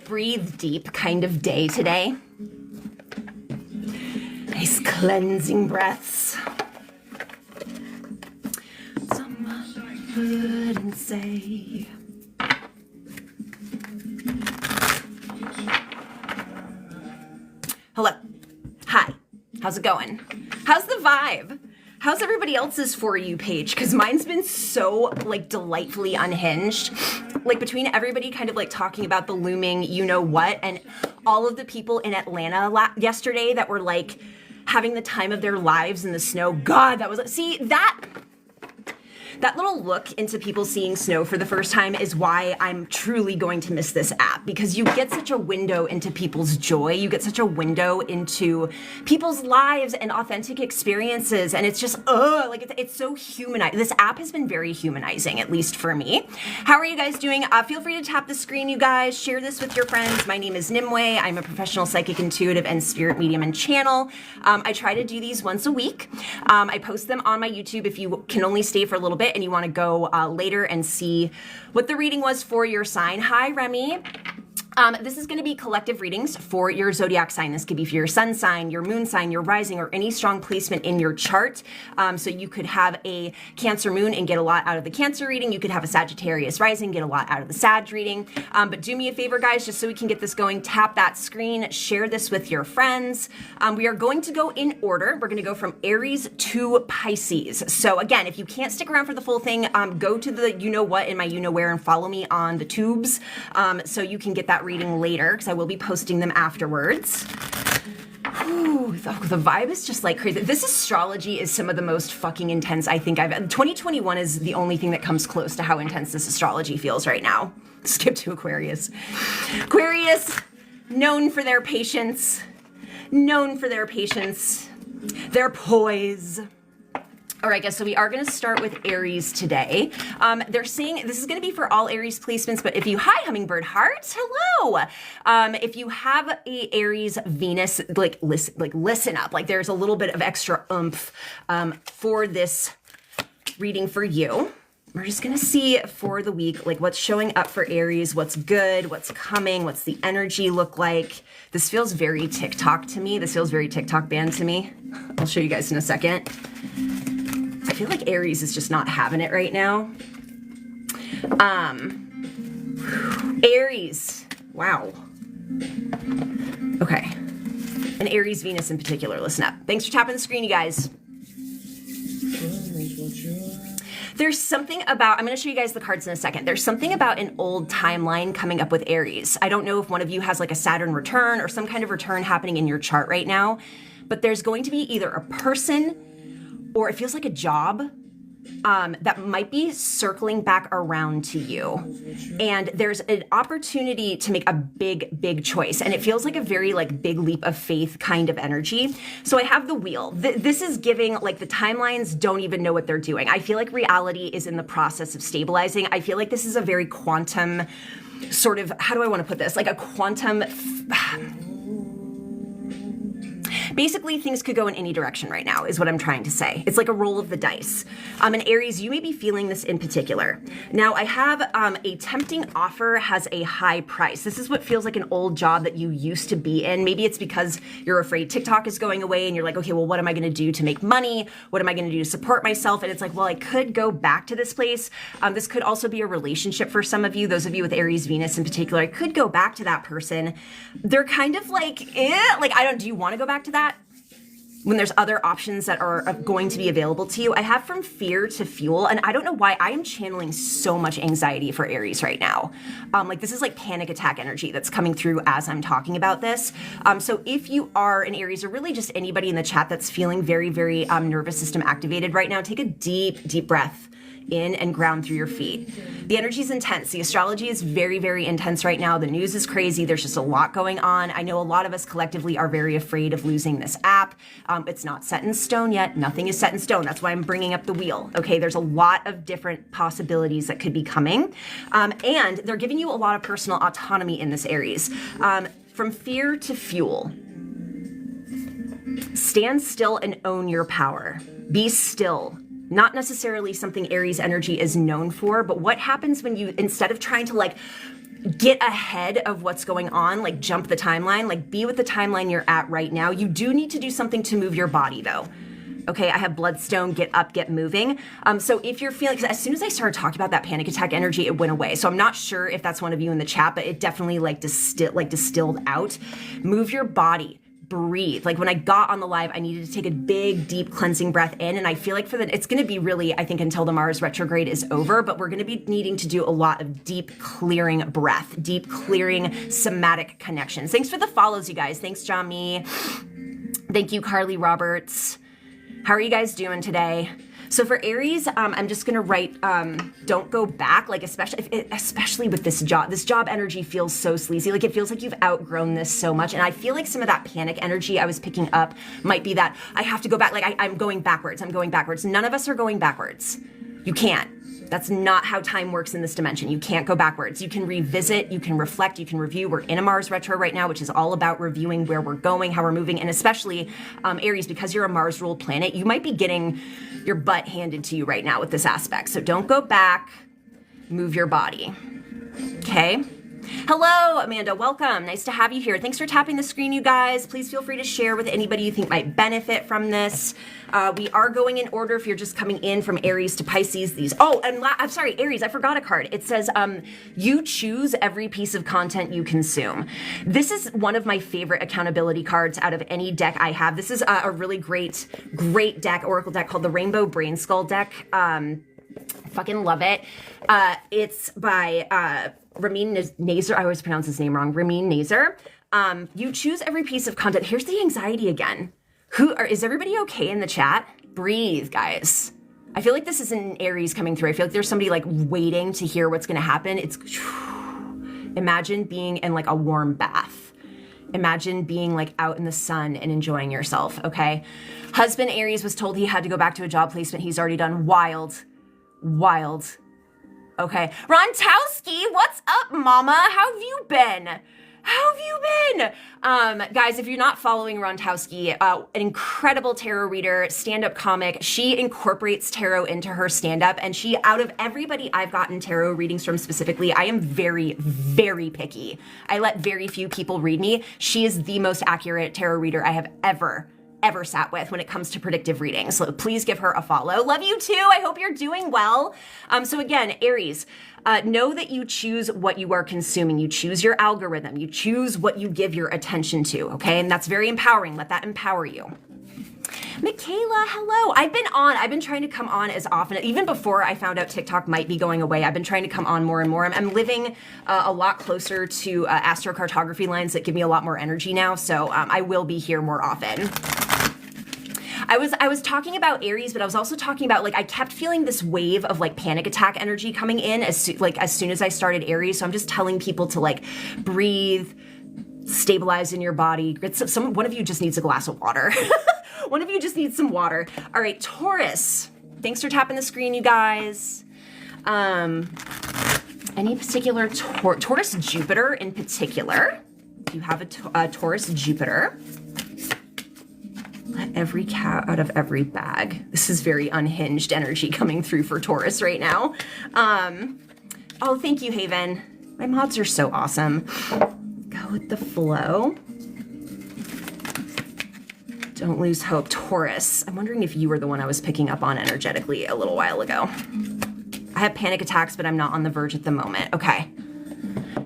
breathe deep kind of day today. Nice cleansing breaths. Someone couldn't say. Hello. Hi. How's it going? How's the vibe? How's everybody else's For You page? Because mine's been so like delightfully unhinged. Like between everybody kind of like talking about the looming you know what, and all of the people in Atlanta yesterday that were like having the time of their lives in the snow. God, that was, see, that little look into people seeing snow for the first time is why I'm truly going to miss this app, because you get such a window into people's joy. You get such a window into people's lives and authentic experiences. And it's just, like it's so humanizing. This app has been very humanizing, at least for me. How are you guys doing? Feel free to tap the screen, you guys. Share this with your friends. My name is Nimue. I'm a professional psychic intuitive and spirit medium and channel. I try to do these once a week. I post them on my YouTube if you can only stay for a little bit and you want to go later and see what the reading was for your sign. Hi, Remy. This is going to be collective readings for your zodiac sign. This could be for your sun sign, your moon sign, your rising, or any strong placement in your chart. So you could have a Cancer moon and get a lot out of the Cancer reading. You could have a Sagittarius rising, get a lot out of the Sag reading. But do me a favor, guys, just so we can get this going, tap that screen, share this with your friends. We are going to go in order. We're going to go from Aries to Pisces. So again, if you can't stick around for the full thing, go to the you know what in my you know where and follow me on the tubes so you can get that reading later, because I will be posting them afterwards. Ooh, the vibe is just like crazy. This astrology is some of the most fucking intense I think 2021 is the only thing that comes close to how intense this astrology feels right now. Skip to Aquarius. Aquarius, known for their patience, their poise. All right, guys, so we are going to start with Aries today. They're saying this is going to be for all Aries placements, but if you, hi, Hummingbird Hearts, hello. If you have a Aries Venus, listen up. Like there's a little bit of extra oomph for this reading for you. We're just going to see for the week, like what's showing up for Aries, what's good, what's coming, what's the energy look like. This feels very TikTok to me. This feels very TikTok band to me. I'll show you guys in a second. I feel like Aries is just not having it right now. Aries, wow. Okay, and Aries Venus in particular, listen up. Thanks for tapping the screen, you guys. There's something about, I'm going to show you guys the cards in a second. There's something about an old timeline coming up with Aries. I don't know if one of you has like a Saturn return or some kind of return happening in your chart right now, but there's going to be either a person or it feels like a job that might be circling back around to you. And there's an opportunity to make a big choice. And it feels like a very like big leap of faith kind of energy. So I have the wheel. This is giving like the timelines don't even know what they're doing. I feel like reality is in the process of stabilizing. I feel like this is a very quantum sort of, how do I want to put this? Like a quantum, basically, things could go in any direction right now, is what I'm trying to say. It's like a roll of the dice. And Aries, you may be feeling this in particular. Now, I have a tempting offer has a high price. This is what feels like an old job that you used to be in. Maybe it's because you're afraid TikTok is going away and you're like, okay, well, what am I going to do to make money? What am I going to do to support myself? And it's like, well, I could go back to this place. This could also be a relationship for some of you, those of you with Aries Venus in particular. I could go back to that person. They're kind of like, do you want to go back to that? When there's other options that are going to be available to you. I have from fear to fuel, and I don't know why I am channeling so much anxiety for Aries right now. Like this is like panic attack energy that's coming through as I'm talking about this. So if you are an Aries, or really just anybody in the chat that's feeling very nervous system activated right now, take a deep breath in and ground through your feet. The energy is intense. The astrology is very intense right now. The news is crazy. There's just a lot going on. I know a lot of us collectively are very afraid of losing this app. It's not set in stone yet. Nothing is set in stone. That's why I'm bringing up the wheel. Okay, there's a lot of different possibilities that could be coming. And they're giving you a lot of personal autonomy in this Aries. From fear to fuel. Stand still and own your power. Be still. Not necessarily something Aries energy is known for, but what happens when you, instead of trying to like get ahead of what's going on, like jump the timeline, like be with the timeline you're at right now. You do need to do something to move your body though. Okay, I have Bloodstone, get up, get moving. So if you're feeling, because as soon as I started talking about that panic attack energy, it went away. So I'm not sure if that's one of you in the chat, but it definitely like distilled out. Move your body. Breathe. Like when I got on the live, I needed to take a big, deep cleansing breath in. And I feel like it's going to be really, I think until the Mars retrograde is over, but we're going to be needing to do a lot of deep clearing breath, deep clearing somatic connections. Thanks for the follows, you guys. Thanks, Jami. Thank you, Carly Roberts. How are you guys doing today? So for Aries, I'm just gonna write, don't go back, like especially with this job energy feels so sleazy. Like it feels like you've outgrown this so much. And I feel like some of that panic energy I was picking up might be that I have to go back, like I'm going backwards. None of us are going backwards. You can't. That's not how time works in this dimension. You can't go backwards. You can revisit, you can reflect, you can review. We're in a Mars retro right now, which is all about reviewing where we're going, how we're moving, and especially Aries, because you're a Mars ruled planet, you might be getting your butt handed to you right now with this aspect. So don't go back, move your body, okay? Hello, Amanda, welcome. Nice to have you here. Thanks for tapping the screen, you guys. Please feel free to share with anybody you think might benefit from this. We are going in order if you're just coming in from Aries to Pisces. I'm sorry, Aries, I forgot a card. It says, you choose every piece of content you consume. This is one of my favorite accountability cards out of any deck I have. This is a really great deck, oracle deck called the Rainbow Brain Skull deck. Fucking love it. It's by Ramin Nazer. I always pronounce his name wrong. Ramin Nazer. You choose every piece of content. Here's the anxiety again. Is everybody okay in the chat? Breathe, guys. I feel like this is an Aries coming through. I feel like there's somebody like waiting to hear what's going to happen. Imagine being in like a warm bath. Imagine being like out in the sun and enjoying yourself, okay? Husband Aries was told he had to go back to a job placement he's already done. Wild. Okay. Rontowski, what's up, mama? How have you been? Guys, if you're not following Rontowski, an incredible tarot reader, stand-up comic, she incorporates tarot into her stand-up, and she, out of everybody I've gotten tarot readings from specifically, I am very, very picky. I let very few people read me. She is the most accurate tarot reader I have ever sat with when it comes to predictive readings. So please give her a follow. Love you too. I hope you're doing well. So again, Aries, know that you choose what you are consuming. You choose your algorithm. You choose what you give your attention to, okay? And that's very empowering. Let that empower you. Michaela, hello. I've been trying to come on as often, even before I found out TikTok might be going away. I've been trying to come on more and more. I'm living a lot closer to astrocartography lines that give me a lot more energy now, so I will be here more often. I was talking about Aries, but I was also talking about, like, I kept feeling this wave of like panic attack energy coming in as soon as I started Aries. So I'm just telling people to like breathe, stabilize in your body. One of you just needs a glass of water. One of you just needs some water. All right, Taurus. Thanks for tapping the screen, you guys. Any particular Taurus Jupiter in particular? If you have a Taurus Jupiter. Let every cat out of every bag. This is very unhinged energy coming through for Taurus right now. Oh, thank you, Haven. My mods are so awesome. Go with the flow. Don't lose hope. Taurus. I'm wondering if you were the one I was picking up on energetically a little while ago. I have panic attacks, but I'm not on the verge at the moment. Okay.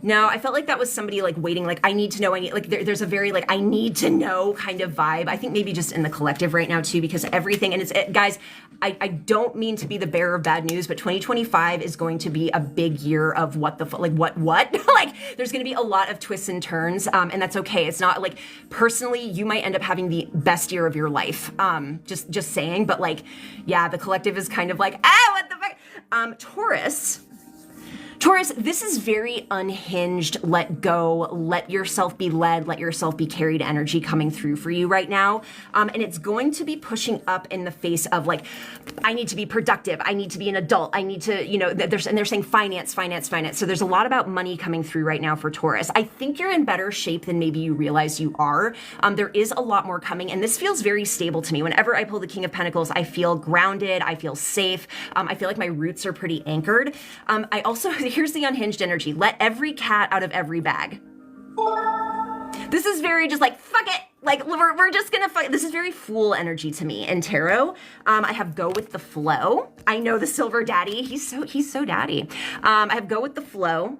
No, I felt like that was somebody like waiting, like I need to know, there's a very like I need to know kind of vibe. I think maybe just in the collective right now too, because everything, and guys, I don't mean to be the bearer of bad news, but 2025 is going to be a big year of what? Like there's going to be a lot of twists and turns, and that's okay. It's not like, personally, you might end up having the best year of your life. Just saying, but like, yeah, the collective is kind of like, what the fuck? Taurus. Taurus, this is very unhinged, let go, let yourself be led, let yourself be carried energy coming through for you right now. And it's going to be pushing up in the face of like, I need to be productive. I need to be an adult. I need to, you know, and they're saying finance. So there's a lot about money coming through right now for Taurus. I think you're in better shape than maybe you realize you are. There is a lot more coming, and this feels very stable to me. Whenever I pull the King of Pentacles, I feel grounded. I feel safe. I feel like my roots are pretty anchored. I also, here's the unhinged energy. Let every cat out of every bag. This is very just like, fuck it. Like, we're just gonna fight. This is very Fool energy to me in tarot. I have go with the flow. I know the silver daddy. He's so daddy. I have go with the flow.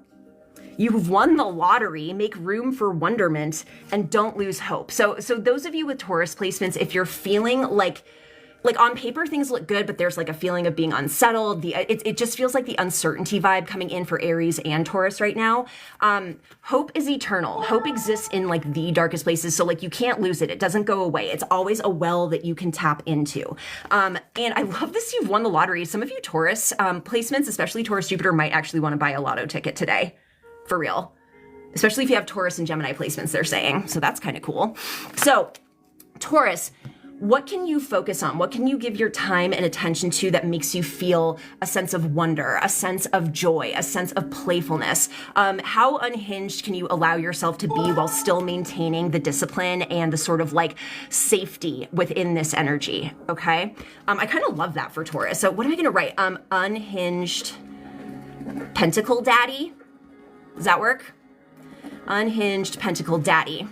You've won the lottery, make room for wonderment, and don't lose hope. So those of you with Taurus placements, if you're feeling like on paper things look good, but there's like a feeling of being unsettled. It just feels like the uncertainty vibe coming in for Aries and Taurus right now. Hope is eternal. Hope exists in like the darkest places. So like you can't lose it. It doesn't go away. It's always a well that you can tap into. And I love this. You've won the lottery. Some of you Taurus placements, especially Taurus Jupiter, might actually want to buy a lotto ticket today. For real. Especially if you have Taurus and Gemini placements, they're saying. So that's kind of cool. So Taurus, what can you focus on? What can you give your time and attention to that makes you feel a sense of wonder, a sense of joy, a sense of playfulness? How unhinged can you allow yourself to be while still maintaining the discipline and the sort of like safety within this energy, okay? I kind of love that for Taurus. So what am I gonna write? Unhinged Pentacle Daddy. Does that work? Unhinged Pentacle Daddy.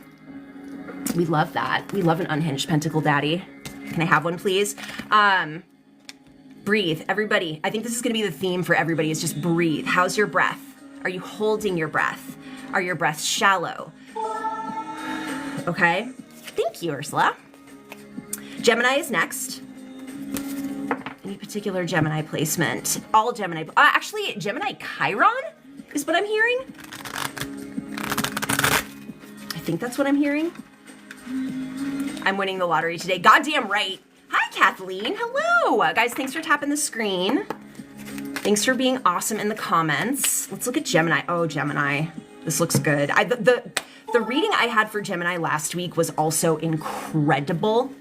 We love that. We love an unhinged Pentacle Daddy. Can I have one, please? Breathe, everybody. I think this is going to be the theme for everybody, is just breathe. How's your breath? Are you holding your breath? Are your breaths shallow? Okay. Thank you, Ursula. Gemini is next. Any particular Gemini placement? All Gemini. Actually, Gemini Chiron is what I'm hearing. I think that's what I'm hearing. I'm winning the lottery today. Goddamn right. Hi, Kathleen. Hello. Guys, thanks for tapping the screen. Thanks for being awesome in the comments. Let's look at Gemini. Oh, Gemini. This looks good. The reading I had for Gemini last week was also incredible.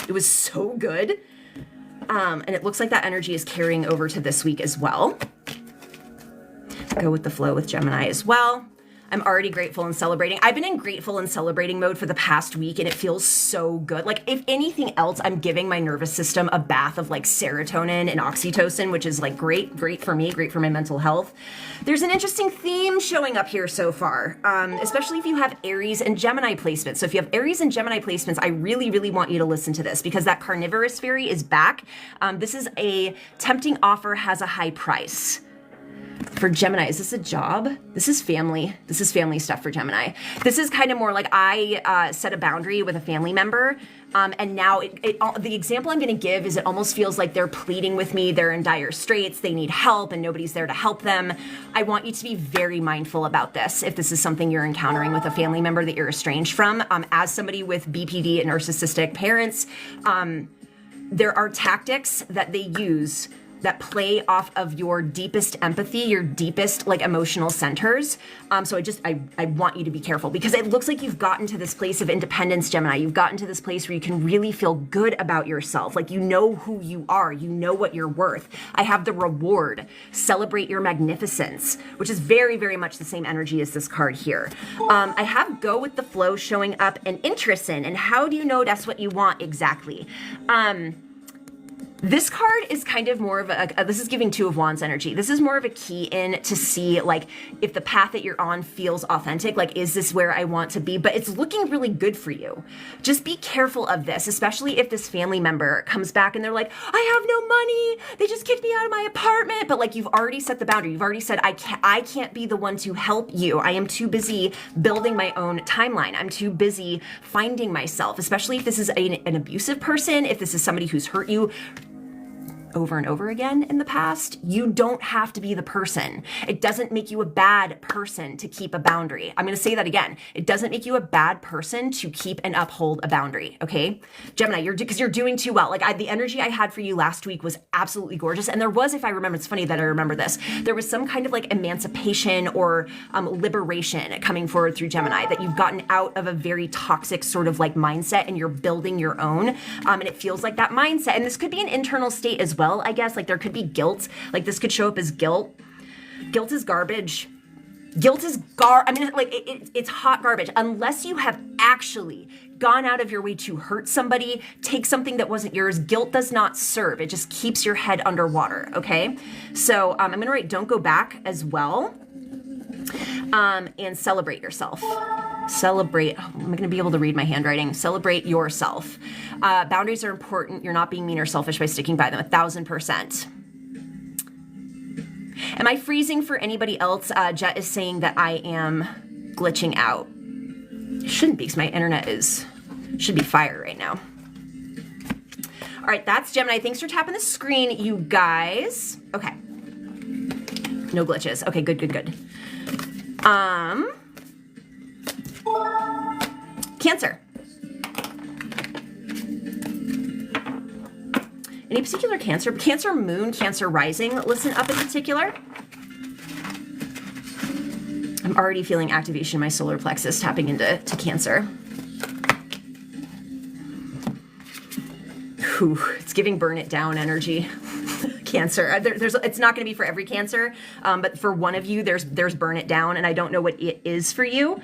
It was so good. And it looks like that energy is carrying over to this week as well. Go with the flow with Gemini as well. I'm already grateful and celebrating. I've been in grateful and celebrating mode for the past week, and it feels so good. Like, if anything else, I'm giving my nervous system a bath of like serotonin and oxytocin, which is like great for me, great for my mental health. There's an interesting theme showing up here so far, especially if you have Aries and Gemini placements. So if you have Aries and Gemini placements, I really want you to listen to this, because that carnivorous fairy is back. This is a tempting offer has a high price. For Gemini, is this a job? This is family. This is family stuff for Gemini. This is kind of more like I set a boundary with a family member, and now the example I'm going to give is it almost feels like they're pleading with me. They're in dire straits. They need help, and nobody's there to help them. I want you to be very mindful about this if this is something you're encountering with a family member that you're estranged from. As somebody with BPD and narcissistic parents, there are tactics that they use that play off of your deepest empathy, your deepest like emotional centers. So I want you to be careful, because it looks like you've gotten to this place of independence, Gemini. You've gotten to this place where you can really feel good about yourself. Like, you know who you are. You know what you're worth. I have the reward. Celebrate your magnificence, which is very much the same energy as this card here. I have go with the flow showing up, and interest in, and how do you know that's what you want exactly? This card is kind of more of this is giving Two of Wands energy. This is more of a key in to see like if the path that you're on feels authentic, like is this where I want to be? But it's looking really good for you. Just be careful of this, especially if this family member comes back and they're like, I have no money. They just kicked me out of my apartment. But like, you've already set the boundary. You've already said, I can't be the one to help you. I am too busy building my own timeline. I'm too busy finding myself, especially if this is an abusive person, if this is somebody who's hurt you. over and over again in the past. You don't have to be the person. It doesn't make you a bad person to keep a boundary. I'm going to say that again. It doesn't make you a bad person to keep and uphold a boundary. Okay. Gemini, because you're doing too well. Like the energy I had for you last week was absolutely gorgeous. And there was, if I remember, it's funny that I remember this, there was some kind of like emancipation or liberation coming forward through Gemini, that you've gotten out of a very toxic sort of like mindset and you're building your own. And it feels like that mindset. And this could be an internal state as well, I guess. Like there could be guilt. Like this could show up as guilt. Guilt is garbage. Guilt is it's hot garbage. Unless you have actually gone out of your way to hurt somebody, take something that wasn't yours, guilt does not serve. It just keeps your head underwater, okay? So I'm gonna write don't go back as well. And celebrate yourself. Celebrate, I'm gonna be able to read my handwriting. Celebrate yourself. Boundaries are important. You're not being mean or selfish by sticking by them, 1000%. Am I freezing for anybody else? Jet is saying that I am glitching out. Shouldn't be, because my internet should be fire right now. All right, that's Gemini. Thanks for tapping the screen, you guys. Okay. No glitches. Okay, good. Cancer. Any particular Cancer? Cancer moon, Cancer rising, listen up in particular. I'm already feeling activation in my solar plexus tapping into Cancer. Whew, it's giving burn it down energy. Cancer. It's not going to be for every Cancer, but for one of you, there's burn it down, and I don't know what it is for you.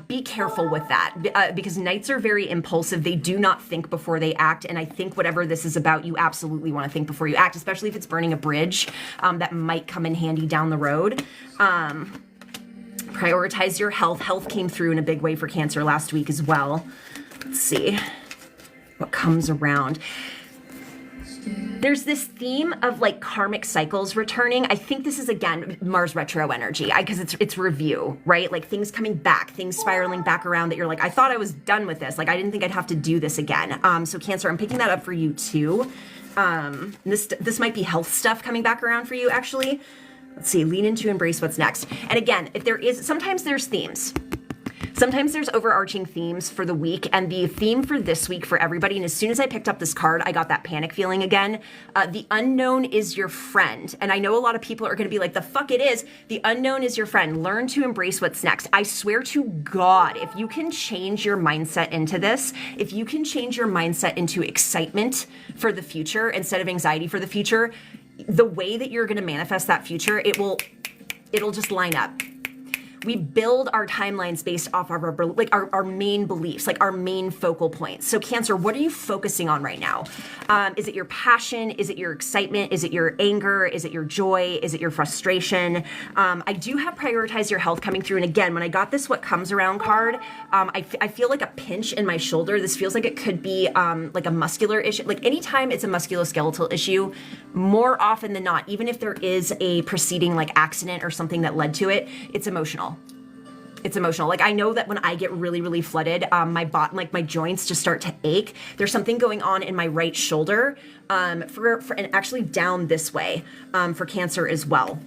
Be careful with that because Knights are very impulsive. They do not think before they act, and I think whatever this is about, you absolutely want to think before you act, especially if it's burning a bridge that might come in handy down the road. Prioritize your health. Health came through in a big way for Cancer last week as well. Let's see what comes around. There's this theme of like karmic cycles returning. I think this is, again, Mars retro energy, because it's review, right? Like things coming back, things spiraling back around that you're like, I thought I was done with this. Like I didn't think I'd have to do this again. So Cancer, I'm picking that up for you too. This might be health stuff coming back around for you, actually. Let's see, lean into, embrace what's next. And again, sometimes there's themes. Sometimes there's overarching themes for the week, and the theme for this week for everybody, and as soon as I picked up this card, I got that panic feeling again. The unknown is your friend. And I know a lot of people are going to be like, the fuck it is. The unknown is your friend. Learn to embrace what's next. I swear to God, if you can change your mindset into this, if you can change your mindset into excitement for the future instead of anxiety for the future, the way that you're going to manifest that future, it'll just line up. We build our timelines based off of our main beliefs, like our main focal points. So Cancer, what are you focusing on right now? Is it your passion? Is it your excitement? Is it your anger? Is it your joy? Is it your frustration? I do have prioritize your health coming through. And again, when I got this what comes around card, I feel like a pinch in my shoulder. This feels like it could be like a muscular issue. Like anytime it's a musculoskeletal issue, more often than not, even if there is a preceding like accident or something that led to it, it's emotional. It's emotional. Like I know that when I get really, really flooded, my joints just start to ache. There's something going on in my right shoulder, and actually down this way, for Cancer as well.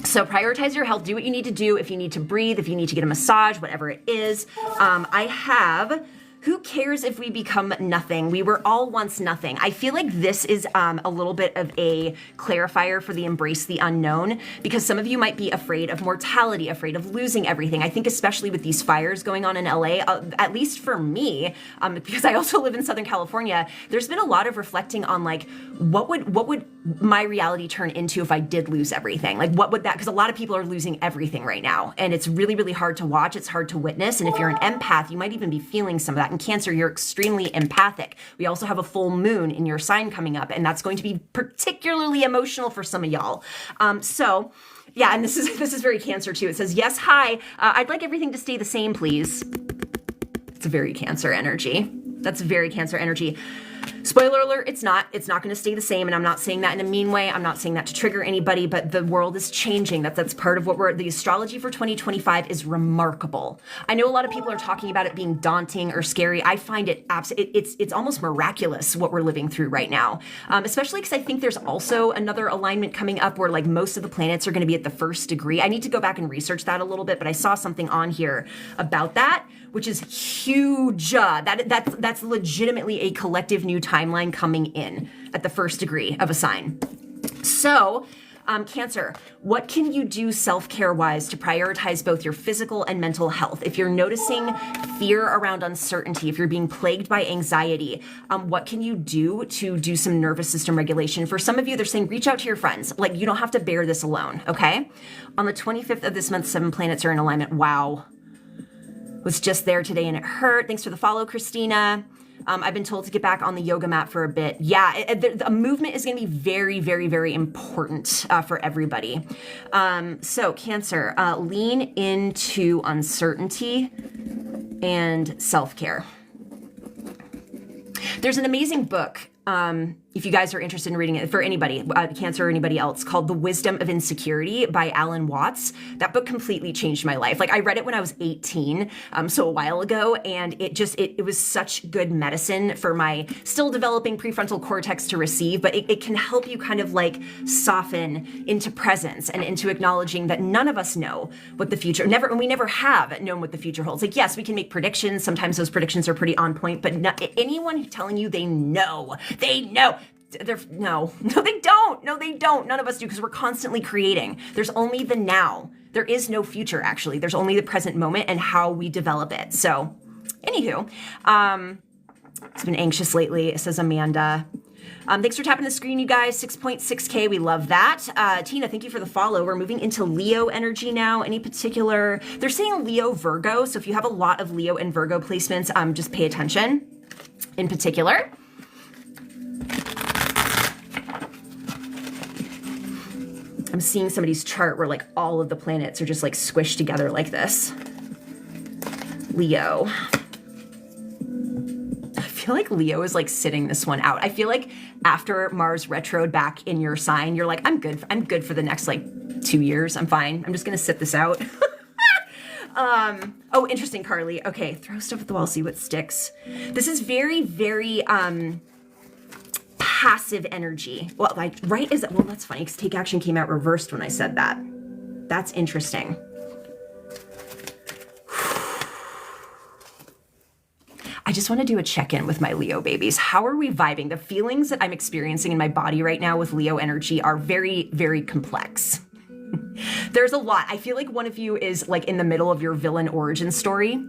So prioritize your health. Do what you need to do. If you need to breathe, if you need to get a massage, whatever it is. I have. Who cares if we become nothing? We were all once nothing. I feel like this is a little bit of a clarifier for the embrace the unknown, because some of you might be afraid of mortality, afraid of losing everything. I think especially with these fires going on in LA, at least for me, because I also live in Southern California, there's been a lot of reflecting on like, what would my reality turn into if I did lose everything? Like what would that, because a lot of people are losing everything right now, and it's really, really hard to watch. It's hard to witness. And if you're an empath, you might even be feeling some of that. In Cancer, you're extremely empathic. We also have a full moon in your sign coming up, and that's going to be particularly emotional for some of y'all. So yeah, and this is very Cancer too. It says, yes, hi, I'd like everything to stay the same, please. It's a very Cancer energy. That's very Cancer energy. Spoiler alert, it's not going to stay the same, and I'm not saying that in a mean way. I'm not saying that to trigger anybody, but the world is changing. That's part of what the astrology for 2025 is remarkable. I know a lot of people are talking about it being daunting or scary. I find it it's almost miraculous what we're living through right now, especially because I think there's also another alignment coming up where like most of the planets are going to be at the first degree. I need to go back and research that a little bit, but I saw something on here about that, which is huge. That's legitimately a collective new timeline coming in at the first degree of a sign. So, Cancer, what can you do self-care wise to prioritize both your physical and mental health? If you're noticing fear around uncertainty, if you're being plagued by anxiety, what can you do to do some nervous system regulation? For some of you, they're saying reach out to your friends. Like, you don't have to bear this alone, okay? On the 25th of this month, 7 planets are in alignment. Wow. Was just there today and it hurt. Thanks for the follow, Christina. I've been told to get back on the yoga mat for a bit. Yeah, a movement is going to be very, very, very important for everybody. So Cancer, lean into uncertainty and self-care. There's an amazing book, if you guys are interested in reading it, for anybody, Cancer or anybody else, called The Wisdom of Insecurity by Alan Watts. That book completely changed my life. Like, I read it when I was 18, so a while ago, and it was such good medicine for my still developing prefrontal cortex to receive, but it can help you kind of like soften into presence and into acknowledging that none of us know what the future, we never have known what the future holds. Like, yes, we can make predictions. Sometimes those predictions are pretty on point, but anyone telling you they know, no, they don't. No, they don't. None of us do, because we're constantly creating. There's only the now. There is no future, actually. There's only the present moment and how we develop it. So, anywho, it's been anxious lately, says Amanda. Thanks for tapping the screen, you guys. 6.6K, we love that. Tina, thank you for the follow. We're moving into Leo energy now. Any particular, they're saying Leo, Virgo. So if you have a lot of Leo and Virgo placements, just pay attention in particular. I'm seeing somebody's chart where like all of the planets are just like squished together like this. Leo. I feel like Leo is like sitting this one out. I feel like after Mars retroed back in your sign, you're like, I'm good for the next like 2 years. I'm fine. I'm just going to sit this out. Oh, interesting, Carly. Okay. Throw stuff at the wall, see what sticks. This is very, very, passive energy. Well, like, right? Well, that's funny because take action came out reversed when I said that. That's interesting. I just want to do a check-in with my Leo babies. How are we vibing? The feelings that I'm experiencing in my body right now with Leo energy are very, very complex. There's a lot. I feel like one of you is like in the middle of your villain origin story.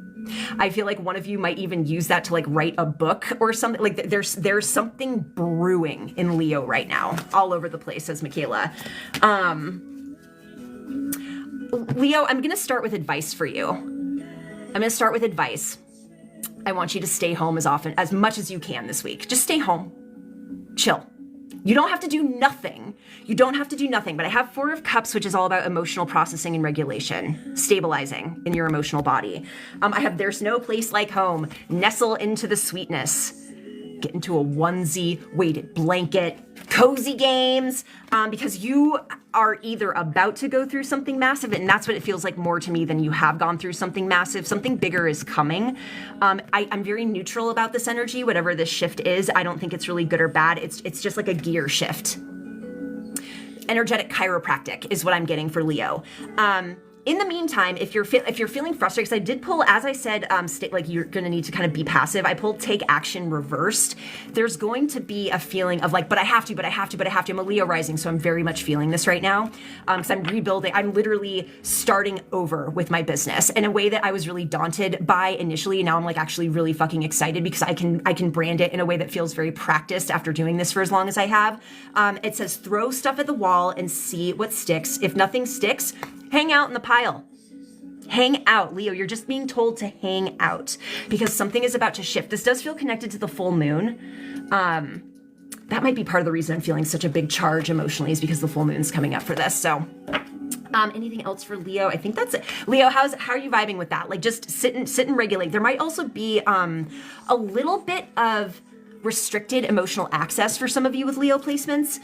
I feel like one of you might even use that to like write a book or something. Like there's something brewing in Leo right now, all over the place, says Michaela. Leo, I'm going to start with advice for you. I'm going to start with advice. I want you to stay home as much as you can this week. Just stay home. Chill. You don't have to do nothing. You don't have to do nothing, but I have 4 of Cups, which is all about emotional processing and regulation, stabilizing in your emotional body. I have There's No Place Like Home, nestle into the sweetness, get into a onesie, weighted blanket, cozy games, because you are either about to go through something massive, and that's what it feels like more to me than you have gone through something massive. Something bigger is coming. I'm very neutral about this energy, whatever this shift is. I don't think it's really good or bad. It's just like a gear shift. Energetic chiropractic is what I'm getting for Leo. In the meantime, if you're feeling frustrated, because I did pull, as I said, like you're going to need to kind of be passive. I pulled take action reversed. There's going to be a feeling of like, but I have to. I'm a Leo rising, so I'm very much feeling this right now. Because I'm rebuilding. I'm literally starting over with my business in a way that I was really daunted by initially. Now I'm like actually really fucking excited because I can brand it in a way that feels very practiced after doing this for as long as I have. It says throw stuff at the wall and see what sticks. If nothing sticks, hang out in the pile. Hang out, Leo. You're just being told to hang out because something is about to shift. This does feel connected to the full moon. That might be part of the reason I'm feeling such a big charge emotionally is because the full moon's coming up for this. So, anything else for Leo? I think that's it. Leo, how are you vibing with that? Like just sit and regulate. There might also be a little bit of restricted emotional access for some of you with Leo placements.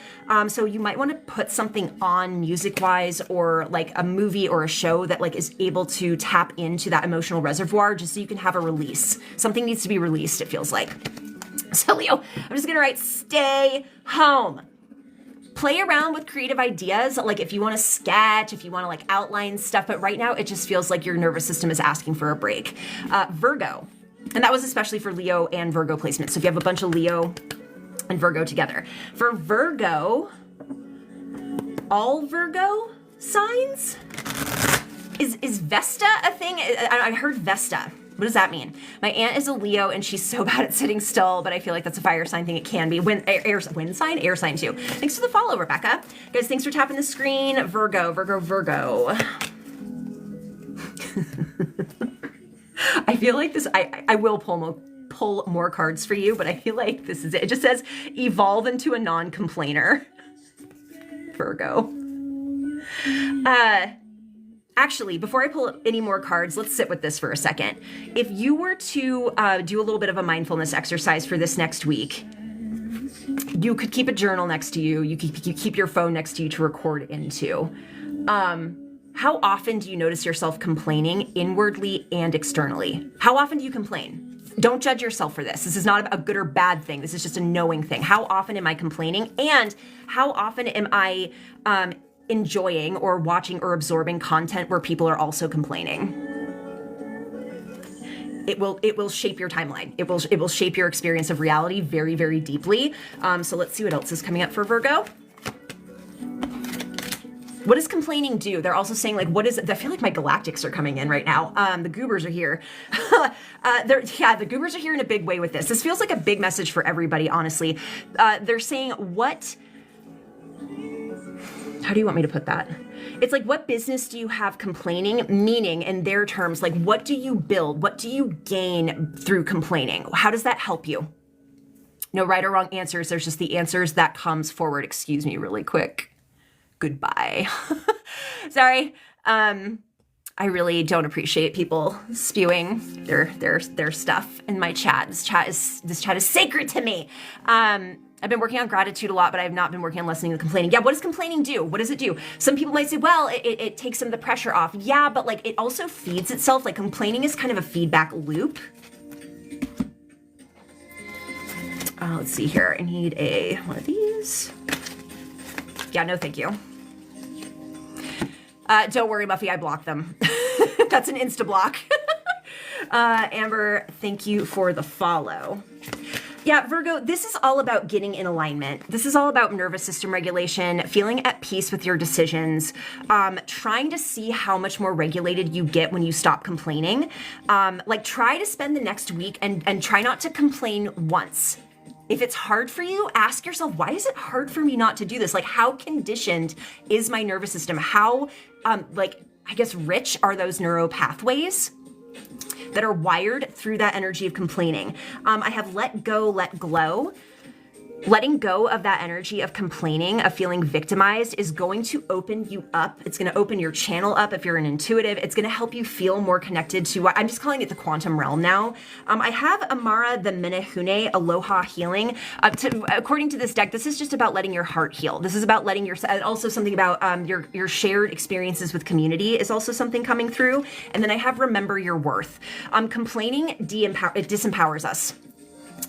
So you might want to put something on music-wise, or like a movie or a show that like is able to tap into that emotional reservoir, just so you can have a release. Something needs to be released, it feels like. So Leo, I'm just gonna write stay home. Play around with creative ideas, like if you want to sketch, if you want to like outline stuff, but right now it just feels like your nervous system is asking for a break. Virgo, and that was especially for Leo and Virgo placements. So if you have a bunch of Leo and Virgo together. For Virgo, all Virgo signs? Is Vesta a thing? I heard Vesta. What does that mean? My aunt is a Leo and she's so bad at sitting still, but I feel like that's a fire sign thing. It can be. Wind sign? Air sign too. Thanks for the follow, Rebecca. Guys, thanks for tapping the screen. Virgo. I feel like this, I will pull more cards for you, but I feel like this is it. It just says evolve into a non-complainer. Virgo. Actually, before I pull up any more cards, let's sit with this for a second. If you were to do a little bit of a mindfulness exercise for this next week, you could keep a journal next to you. You keep your phone next to you to record into. How often do you notice yourself complaining inwardly and externally? How often do you complain? Don't judge yourself for this. This is not a good or bad thing. This is just a knowing thing. How often am I complaining? And how often am I enjoying or watching or absorbing content where people are also complaining? It will shape your timeline. It will shape your experience of reality very, very deeply. So let's see what else is coming up for Virgo. What does complaining do? They're also saying like, what is it? I feel like my galactics are coming in right now. The goobers are here. The goobers are here in a big way with this. This feels like a big message for everybody, honestly. They're saying how do you want me to put that? It's like, what business do you have complaining? Meaning, in their terms, like, what do you build? What do you gain through complaining? How does that help you? No right or wrong answers. There's just the answers that comes forward. Excuse me really quick. Goodbye. Sorry. I really don't appreciate people spewing their stuff in my chat. This chat is sacred to me. I've been working on gratitude a lot, but I have not been working on lessening the complaining. Yeah, what does complaining do? What does it do? Some people might say, well, it takes some of the pressure off. Yeah, but like it also feeds itself. Like complaining is kind of a feedback loop. Let's see here. I need one of these. Yeah, no, thank you. Don't worry, Muffy, I blocked them. That's an insta block. Amber, thank you for the follow. Yeah, Virgo, this is all about getting in alignment. This is all about nervous system regulation, feeling at peace with your decisions, trying to see how much more regulated you get when you stop complaining. Like try to spend the next week and try not to complain once. If it's hard for you, ask yourself, why is it hard for me not to do this? Like how conditioned is my nervous system? How, I guess, rich are those neural pathways that are wired through that energy of complaining? I have let go, let glow. Letting go of that energy of complaining, of feeling victimized, is going to open you up. It's going to open your channel up if you're an intuitive. It's going to help you feel more connected to what I'm just calling it the quantum realm now. I have Amara the Menehune Aloha Healing. According to this deck, this is just about letting your heart heal. This is about letting also something about your shared experiences with community is also something coming through. And then I have Remember Your Worth. Complaining disempowers us.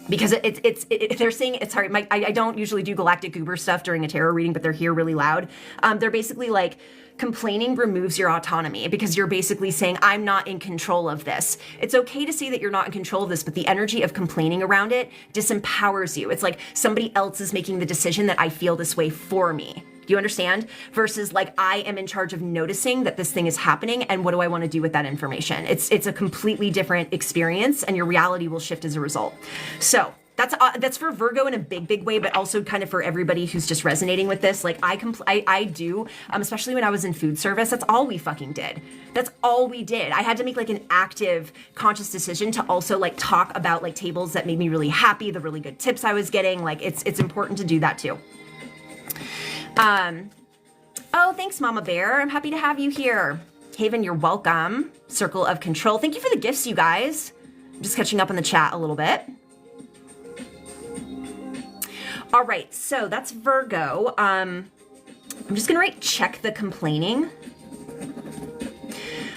Because they're saying it's hard. I don't usually do galactic goober stuff during a tarot reading, but they're here really loud. They're basically like, complaining removes your autonomy because you're basically saying, I'm not in control of this. It's okay to say that you're not in control of this, but the energy of complaining around it disempowers you. It's like somebody else is making the decision that I feel this way for me. Do you understand? Versus like, I am in charge of noticing that this thing is happening and what do I want to do with that information? It's a completely different experience and your reality will shift as a result. So that's for Virgo in a big way, but also kind of for everybody who's just resonating with this. Like I do, especially when I was in food service, that's all we fucking did. That's all we did. I had to make like an active, conscious decision to also like talk about like tables that made me really happy, the really good tips I was getting. Like it's important to do that too. Oh, thanks, Mama Bear. I'm happy to have you here. Haven, you're welcome. Circle of Control. Thank you for the gifts, you guys. I'm just catching up on the chat a little bit. All right, so that's Virgo. I'm just gonna write check the complaining.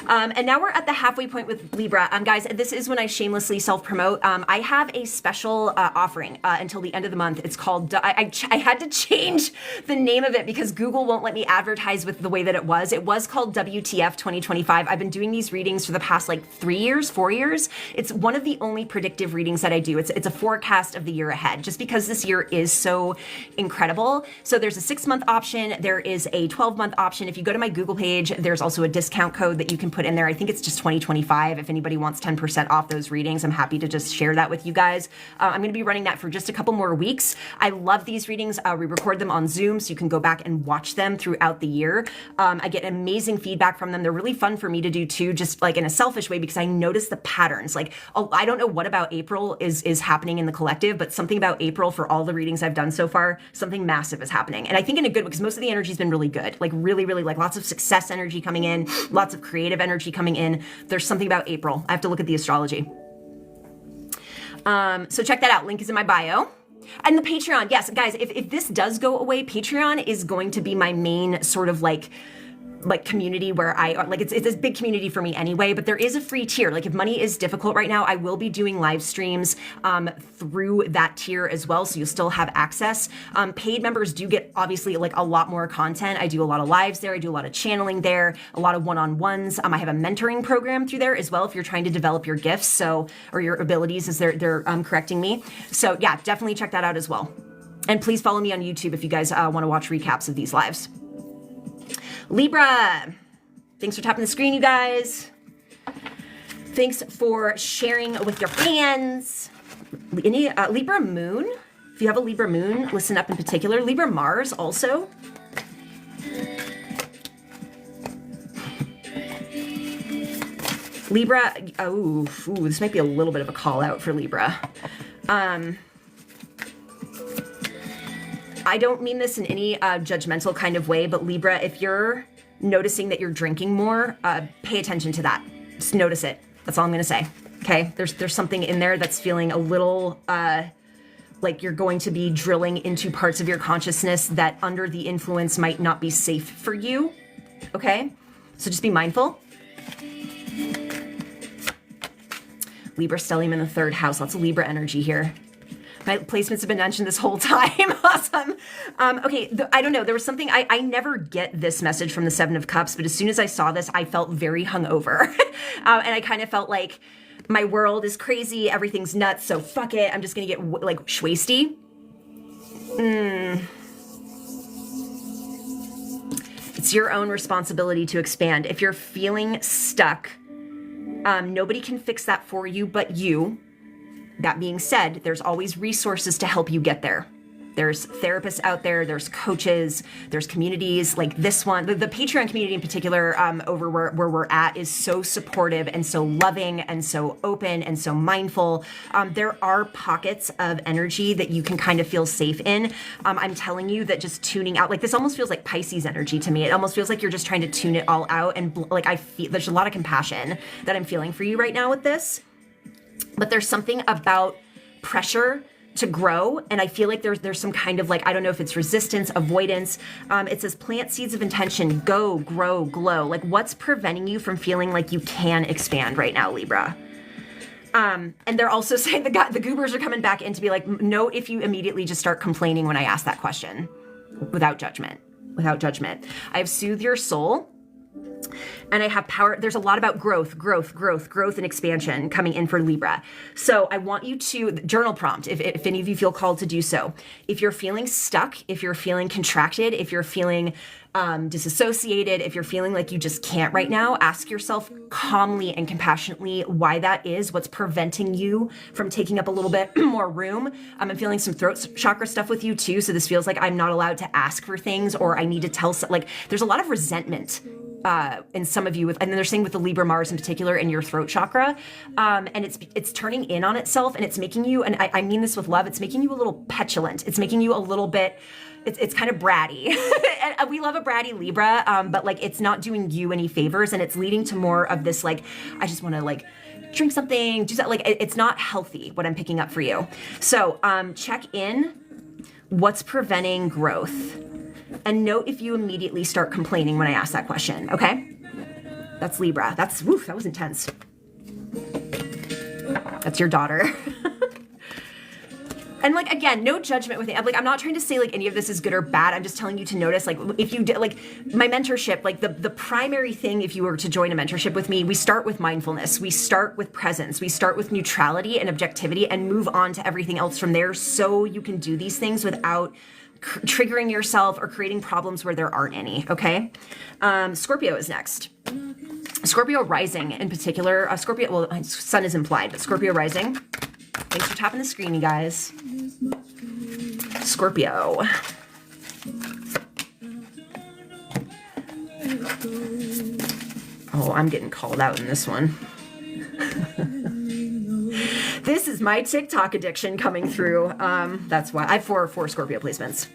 And now we're at the halfway point with Libra. Guys, this is when I shamelessly self-promote. I have a special offering until the end of the month. It's called, I had to change the name of it because Google won't let me advertise with the way that it was. It was called WTF 2025. I've been doing these readings for the past like 3 years, 4 years. It's one of the only predictive readings that I do. It's a forecast of the year ahead, just because this year is so incredible. So there's a 6-month option. There is a 12-month option. If you go to my Google page, there's also a discount code that you can put in there. I think it's just 2025. If anybody wants 10% off those readings, I'm happy to just share that with you guys. I'm going to be running that for just a couple more weeks. I love these readings. We record them on Zoom, so you can go back and watch them throughout the year. I get amazing feedback from them. They're really fun for me to do too, just like in a selfish way, because I notice the patterns. Like, I don't know what about April is happening in the collective, but something about April for all the readings I've done so far, something massive is happening. And I think in a good way, because most of the energy's been really good, like really, really like lots of success energy coming in, lots of creative energy coming in. There's something about April. I have to look at the astrology. So check that out. Link is in my bio. And the Patreon. Yes, guys, if this does go away, Patreon is going to be my main sort of like community where it's a big community for me anyway, but there is a free tier. Like if money is difficult right now, I will be doing live streams through that tier as well, so you'll still have access. Paid members do get obviously like a lot more content. I do a lot of lives there. I do a lot of channeling there, a lot of one-on-ones. I have a mentoring program through there as well if you're trying to develop your gifts, or your abilities as they're correcting me. So yeah, definitely check that out as well. And please follow me on YouTube if you guys want to watch recaps of these lives. Libra, thanks for tapping the screen, you guys. Thanks for sharing with your fans. Any Libra moon? If you have a Libra moon, listen up in particular. Libra Mars also. Libra, this might be a little bit of a call out for Libra. I don't mean this in any judgmental kind of way, but Libra, if you're noticing that you're drinking more, pay attention to that. Just notice it. That's all I'm gonna say. Okay? There's something in there that's feeling a little like you're going to be drilling into parts of your consciousness that under the influence might not be safe for you. Okay? So just be mindful. Libra stellium in the 3rd house. Lots of Libra energy here. My placements have been mentioned this whole time. Awesome. Okay, I don't know. There was something, I never get this message from the 7 of Cups, but as soon as I saw this, I felt very hungover. And I kind of felt like my world is crazy. Everything's nuts. So fuck it. I'm just going to get like schwasty. It's your own responsibility to expand. If you're feeling stuck, nobody can fix that for you but you. That being said, there's always resources to help you get there. There's therapists out there, there's coaches, there's communities like this one. The Patreon community in particular, over where we're at, is so supportive and so loving and so open and so mindful. There are pockets of energy that you can kind of feel safe in. I'm telling you that just tuning out, like this almost feels like Pisces energy to me. It almost feels like you're just trying to tune it all out. And like I feel, there's a lot of compassion that I'm feeling for you right now with this. But there's something about pressure to grow, and I feel like there's some kind of like, I don't know if it's resistance, avoidance. It says plant seeds of intention, go, grow, glow. Like what's preventing you from feeling like you can expand right now, Libra? And they're also saying the goobers are coming back in to be like, no, if you immediately just start complaining when I ask that question, without judgment. I have soothed your soul. And I have power. There's a lot about growth and expansion coming in for Libra. So I want you to journal prompt, if any of you feel called to do so. If you're feeling stuck, if you're feeling contracted, if you're feeling disassociated, if you're feeling like you just can't right now, ask yourself calmly and compassionately why that is, what's preventing you from taking up a little bit more room. I'm feeling some throat chakra stuff with you too, so this feels like I'm not allowed to ask for things, or I need to tell, like there's a lot of resentment in some of you, and then they're saying with the Libra Mars in particular in your throat chakra, and it's turning in on itself, and it's making you, and I mean this with love, it's making you a little petulant. It's making you a little bit, it's kind of bratty. And we love a bratty Libra, but like it's not doing you any favors, and it's leading to more of this like, I just want to like drink something, do that. Like it's not healthy what I'm picking up for you. So check in What's preventing growth? And note if you immediately start complaining when I ask that question, okay? That's Libra. That was intense. That's your daughter. And like, again, no judgment with it. Like, I'm not trying to say like any of this is good or bad. I'm just telling you to notice, like, if you did, like, my mentorship, like the primary thing, if you were to join a mentorship with me, we start with mindfulness. We start with presence. We start with neutrality and objectivity and move on to everything else from there, so you can do these things without triggering yourself or creating problems where there aren't any, okay? Scorpio is next. Scorpio rising in particular. Scorpio, well, sun is implied, but Scorpio rising. Thanks for tapping the screen, you guys. Scorpio. Oh, I'm getting called out in this one. This is my TikTok addiction coming through. That's why I have four Scorpio placements.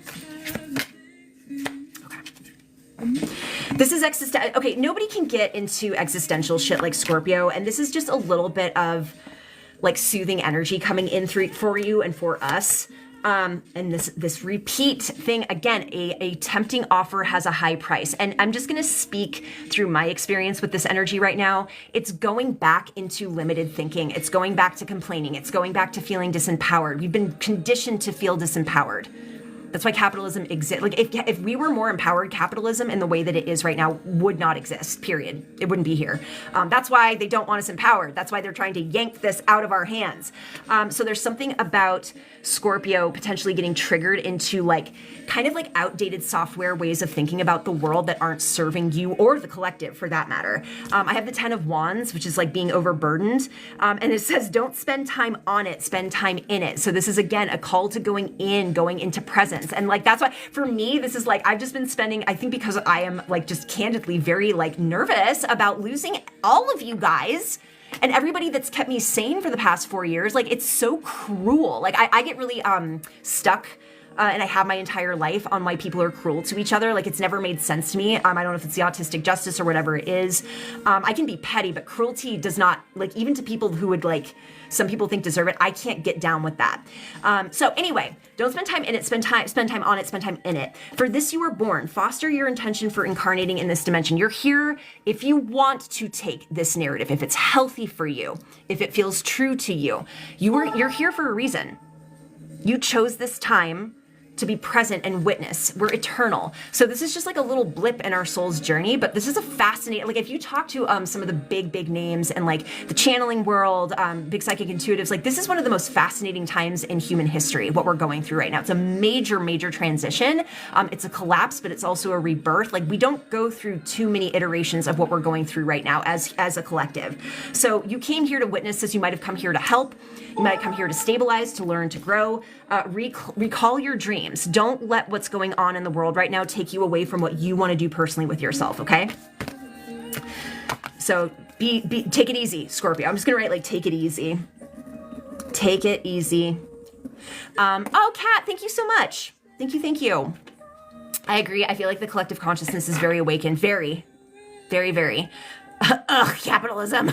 Okay. This is existential. Okay, nobody can get into existential shit like Scorpio, and this is just a little bit of like soothing energy coming in for you and for us. And this repeat thing, again, a tempting offer has a high price. And I'm just gonna speak through my experience with this energy right now. It's going back into limited thinking. It's going back to complaining. It's going back to feeling disempowered. We've been conditioned to feel disempowered. That's why capitalism exists. Like if we were more empowered, capitalism in the way that it is right now would not exist, period. It wouldn't be here. That's why they don't want us empowered. That's why they're trying to yank this out of our hands. So there's something about Scorpio potentially getting triggered into like kind of like outdated software ways of thinking about the world that aren't serving you or the collective for that matter. I have the 10 of Wands, which is like being overburdened. And it says, don't spend time on it, spend time in it. So this is again, a call to going into presence. And like, that's why for me, this is like, I've just been spending, I think because I am like just candidly very like nervous about losing all of you guys and everybody that's kept me sane for the past 4 years. Like, it's so cruel. Like I get really stuck and I have my entire life on why people are cruel to each other. Like, it's never made sense to me. I don't know if it's the autistic justice or whatever it is. I can be petty, but cruelty does not, like, even to people who would like, some people think deserve it, I can't get down with that. So anyway, don't spend time in it, spend time on it, spend time in it. For this you were born. Foster your intention for incarnating in this dimension. You're here if you want to take this narrative, if it's healthy for you, if it feels true to you. You're here for a reason. You chose this time to be present and witness. We're eternal. So this is just like a little blip in our soul's journey, but this is a fascinating, like if you talk to some of the big names in like the channeling world, big psychic intuitives, like this is one of the most fascinating times in human history, what we're going through right now. It's a major transition. It's a collapse, but it's also a rebirth. Like we don't go through too many iterations of what we're going through right now as a collective. So you came here to witness this. You might have come here to help. You might come here to stabilize, to learn, to grow. Recall your dreams. Don't let what's going on in the world right now take you away from what you want to do personally with yourself, okay? So take it easy, Scorpio. I'm just gonna write like, take it easy. Take it easy. Oh, Kat, thank you so much. Thank you. I agree. I feel like the collective consciousness is very awakened. Very. Capitalism.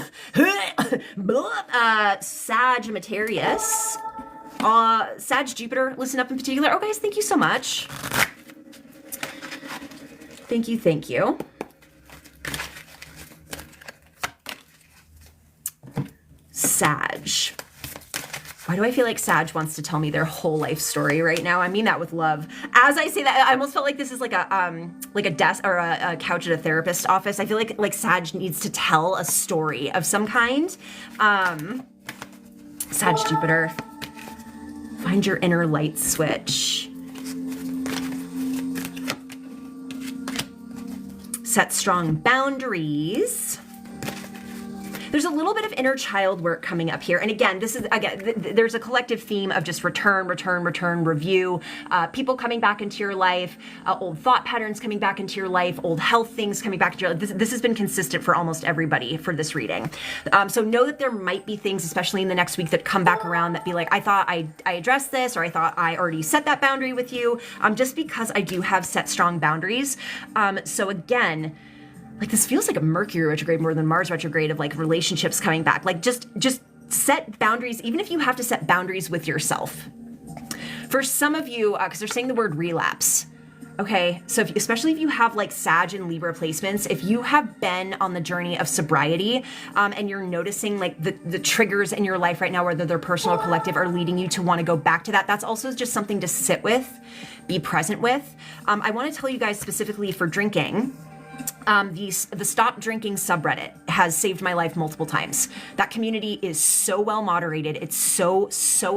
Sagittarius. Sag Jupiter, listen up in particular. Oh, guys, thank you so much. Thank you. Sag. Why do I feel like Sag wants to tell me their whole life story right now? I mean that with love. As I say that, I almost felt like this is like a desk or a couch at a therapist's office. I feel like Sag needs to tell a story of some kind. Sag Jupiter. Find your inner light switch. Set strong boundaries. There's a little bit of inner child work coming up here. And again, there's a collective theme of just return, review, people coming back into your life, old thought patterns coming back into your life, old health things coming back into your life. This has been consistent for almost everybody for this reading. So know that there might be things, especially in the next week, that come back around that be like, I thought I addressed this, or I thought I already set that boundary with you, just because I do have set strong boundaries. So again, like this feels like a Mercury retrograde more than Mars retrograde of like relationships coming back. Like just set boundaries, even if you have to set boundaries with yourself. For some of you, because they're saying the word relapse. Okay, so especially if you have like Sag and Libra placements, if you have been on the journey of sobriety and you're noticing like the triggers in your life right now, whether they're personal or collective, are leading you to want to go back to that, that's also just something to sit with, be present with. I want to tell you guys specifically for drinking, the Stop Drinking subreddit has saved my life multiple times. That community is so well moderated. It's so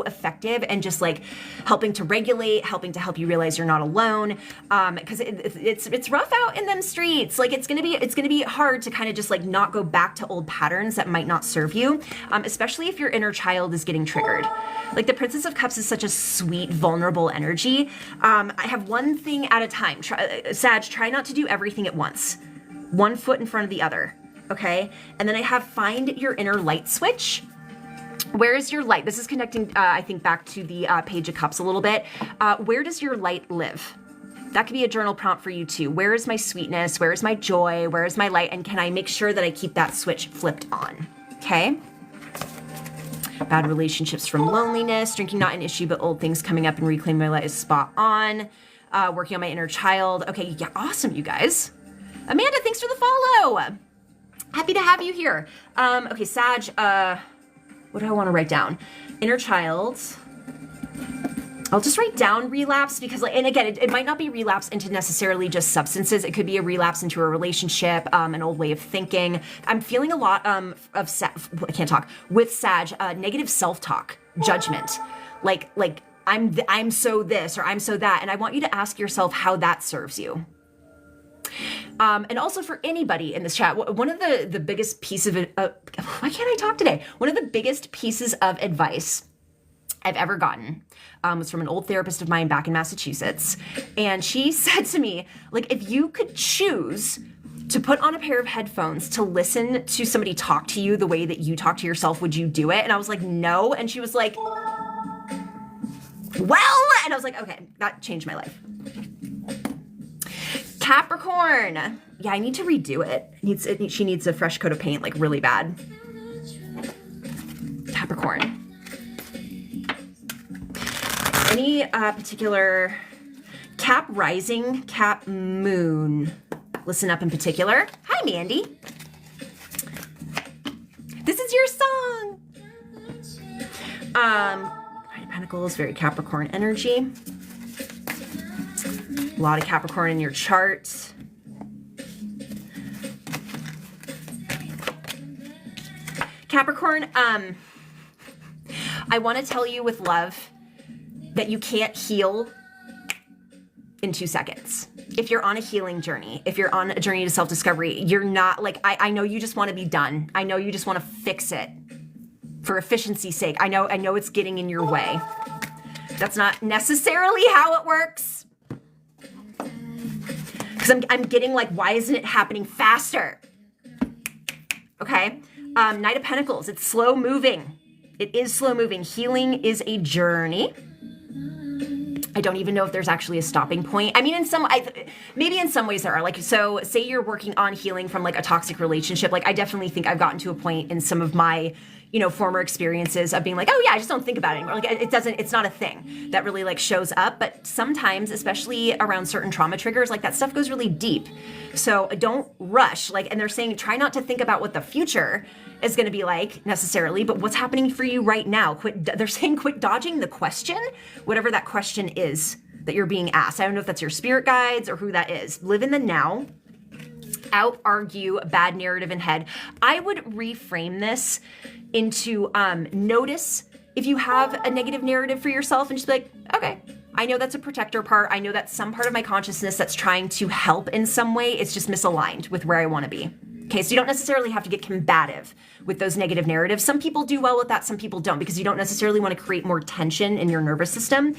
effective and just like helping to regulate, helping to help you realize you're not alone. Because it's rough out in them streets. Like it's gonna be hard to kind of just like not go back to old patterns that might not serve you, especially if your inner child is getting triggered. Like the Princess of Cups is such a sweet, vulnerable energy. I have one thing at a time. Sag, try not to do everything at once. One foot in front of the other, okay? And then I have find your inner light switch. Where is your light? This is connecting, I think, back to the Page of Cups a little bit. Where does your light live? That could be a journal prompt for you too. Where is my sweetness? Where is my joy? Where is my light? And can I make sure that I keep that switch flipped on, okay? Bad relationships from loneliness, drinking not an issue, but old things coming up and reclaiming my light is spot on. Working on my inner child. Okay, yeah, awesome, you guys. Amanda, thanks for the follow. Happy to have you here. Okay, Sag, what do I want to write down? Inner child. I'll just write down relapse because, like, and again, it might not be relapse into necessarily just substances. It could be a relapse into a relationship, an old way of thinking. I'm feeling a lot I can't talk, with Sag, negative self-talk, judgment. Like I'm so this or I'm so that. And I want you to ask yourself how that serves you. And also for anybody in this chat, one of the biggest piece of it, why can't I talk today? One of the biggest pieces of advice I've ever gotten was from an old therapist of mine back in Massachusetts. And she said to me, like, if you could choose to put on a pair of headphones to listen to somebody talk to you the way that you talk to yourself, would you do it? And I was like, no. And she was like, well, and I was like, okay, that changed my life. Capricorn. Yeah, I need to redo it. She needs a fresh coat of paint, like really bad. Capricorn. Any particular Cap rising, Cap moon? Listen up in particular. Hi, Mandy. This is your song. Nine of Pentacles, very Capricorn energy. A lot of Capricorn in your chart. Capricorn, I want to tell you with love that you can't heal in 2 seconds. If you're on a healing journey, if you're on a journey to self-discovery, you're not like, I know you just want to be done. I know you just want to fix it for efficiency's sake. I know it's getting in your way. That's not necessarily how it works. Because I'm getting like, why isn't it happening faster? Okay. Knight of Pentacles. It's slow moving. It is slow moving. Healing is a journey. I don't even know if there's actually a stopping point. I mean, maybe in some ways there are. Like, so say you're working on healing from like a toxic relationship. Like, I definitely think I've gotten to a point in some of my, former experiences of being like, oh yeah, I just don't think about it anymore. Like, it's not a thing that really like shows up. But sometimes, especially around certain trauma triggers, like that stuff goes really deep. So don't rush. Like, and they're saying, try not to think about what the future is going to be like necessarily, but what's happening for you right now. They're saying quit dodging the question, whatever that question is that you're being asked. I don't know if that's your spirit guides or who that is. Live in the now. Out argue bad narrative in head. I would reframe this into notice if you have a negative narrative for yourself and just be like, okay, I know that's a protector part. I know that's some part of my consciousness that's trying to help in some way. It's just misaligned with where I want to be. Okay, so you don't necessarily have to get combative with those negative narratives. Some people do well with that, some people don't, because you don't necessarily want to create more tension in your nervous system.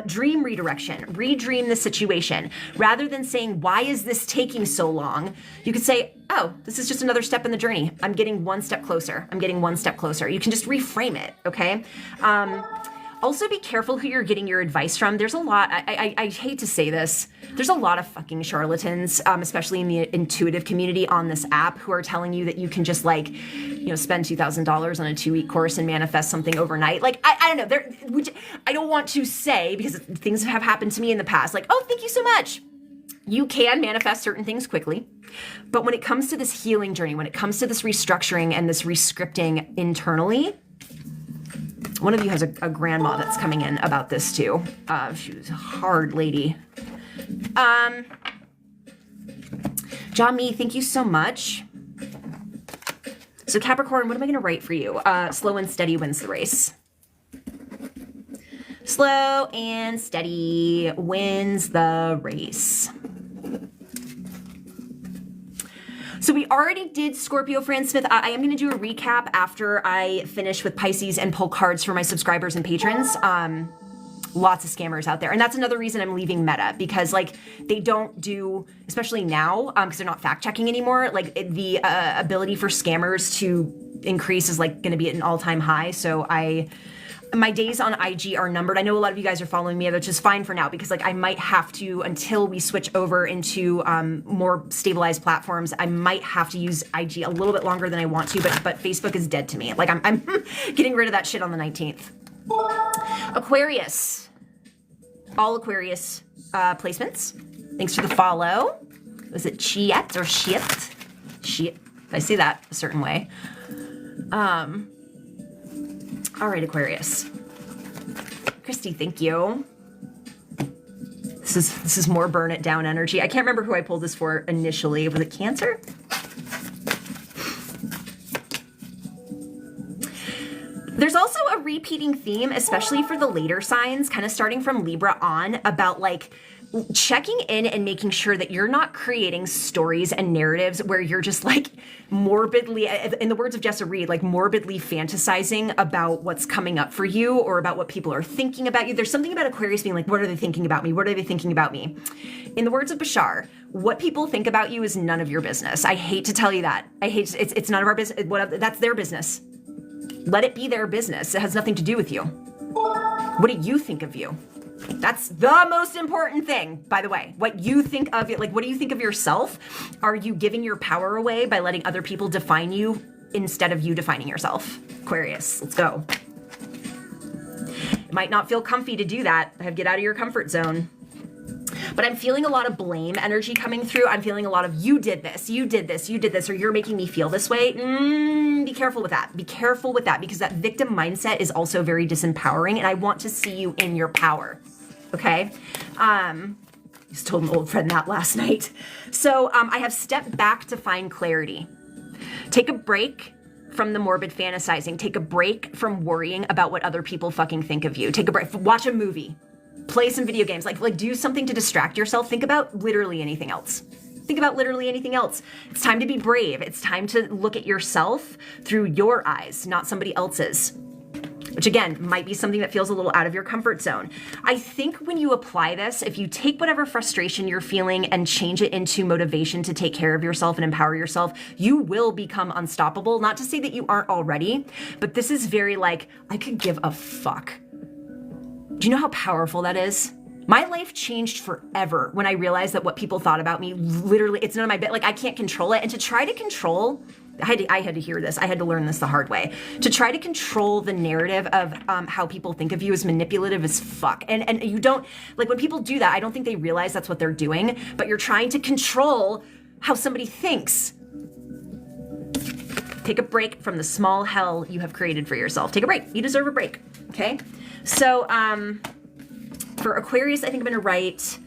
Dream redirection, redream the situation. Rather than saying, why is this taking so long? You could say, oh, this is just another step in the journey. I'm getting one step closer. I'm getting one step closer. You can just reframe it, okay? Also be careful who you're getting your advice from. There's a lot, I hate to say this, there's a lot of fucking charlatans, especially in the intuitive community on this app, who are telling you that you can just like, you know, spend $2,000 on a 2-week course and manifest something overnight. Like, I don't know, I don't want to say, because things have happened to me in the past, like, oh, thank you so much. You can manifest certain things quickly, but when it comes to this healing journey, when it comes to this restructuring and this rescripting internally, one of you has a grandma that's coming in about this too. She was a hard lady. Jami, thank you so much. So Capricorn, what am I going to write for you? Slow and steady wins the race. Slow and steady wins the race. So we already did Scorpio, Fran Smith. I am going to do a recap after I finish with Pisces and pull cards for my subscribers and patrons. Lots of scammers out there. And that's another reason I'm leaving Meta, because like they don't do, especially now, because they're not fact checking anymore, like the ability for scammers to increase is like going to be at an all-time high. So my days on IG are numbered. I know a lot of you guys are following me, which is fine for now, because like I might have to, until we switch over into more stabilized platforms, I might have to use IG a little bit longer than I want to, but Facebook is dead to me. Like I'm getting rid of that shit on the 19th. Aquarius. All Aquarius placements. Thanks for the follow. Was it Chiet or Shiet? Shiet. I say that a certain way. All right, Aquarius. Christy, thank you. This is more burn it down energy. I can't remember who I pulled this for initially. Was it Cancer? There's also a repeating theme, especially for the later signs, kind of starting from Libra on, about like checking in and making sure that you're not creating stories and narratives where you're just like morbidly, in the words of Jessa Reed, like morbidly fantasizing about what's coming up for you or about what people are thinking about you. There's something about Aquarius being like, what are they thinking about me? What are they thinking about me? In the words of Bashar, what people think about you is none of your business. I hate to tell you that. It's none of our business. That's their business. Let it be their business. It has nothing to do with you. What do you think of you? That's the most important thing, by the way. What you think of it, like what do you think of yourself? Are you giving your power away by letting other people define you instead of you defining yourself? Aquarius, let's go. It might not feel comfy to do that. Get out of your comfort zone. But I'm feeling a lot of blame energy coming through. I'm feeling a lot of you did this, you did this, you did this, or you're making me feel this way. Be careful with that. Be careful with that, because that victim mindset is also very disempowering, and I want to see you in your power. Okay? Just told an old friend that last night. So I have stepped back to find clarity. Take a break from the morbid fantasizing. Take a break from worrying about what other people fucking think of you. Take a break. Watch a movie. Play some video games. Like do something to distract yourself. Think about literally anything else. Think about literally anything else. It's time to be brave. It's time to look at yourself through your eyes, not somebody else's. Which again, might be something that feels a little out of your comfort zone. I think when you apply this, if you take whatever frustration you're feeling and change it into motivation to take care of yourself and empower yourself, you will become unstoppable. Not to say that you aren't already, but this is very like, I could give a fuck. Do you know how powerful that is? My life changed forever when I realized that what people thought about me, literally, it's none of my business. Like, I can't control it. And to try to control, I had to hear this. I had to learn this the hard way. To try to control the narrative of how people think of you is manipulative as fuck. And you don't, like when people do that, I don't think they realize that's what they're doing, but you're trying to control how somebody thinks. Take a break from the small hell you have created for yourself. Take a break. You deserve a break. Okay? So, for Aquarius, I think I'm going to write,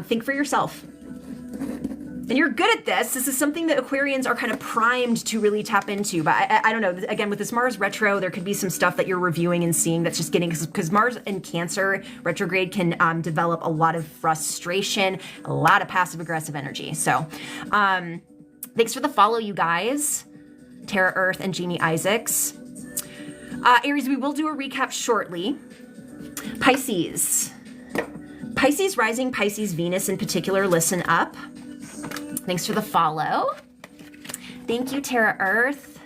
think for yourself. And you're good at this. This is something that Aquarians are kind of primed to really tap into. But I don't know. Again, with this Mars retro, there could be some stuff that you're reviewing and seeing that's just getting, because Mars in Cancer retrograde can develop a lot of frustration, a lot of passive aggressive energy. So, thanks for the follow, you guys. Tara Earth and Jamie Isaacs. Aries, we will do a recap shortly. Pisces. Pisces rising, Pisces Venus in particular, listen up. Thanks for the follow. Thank you, Tara Earth.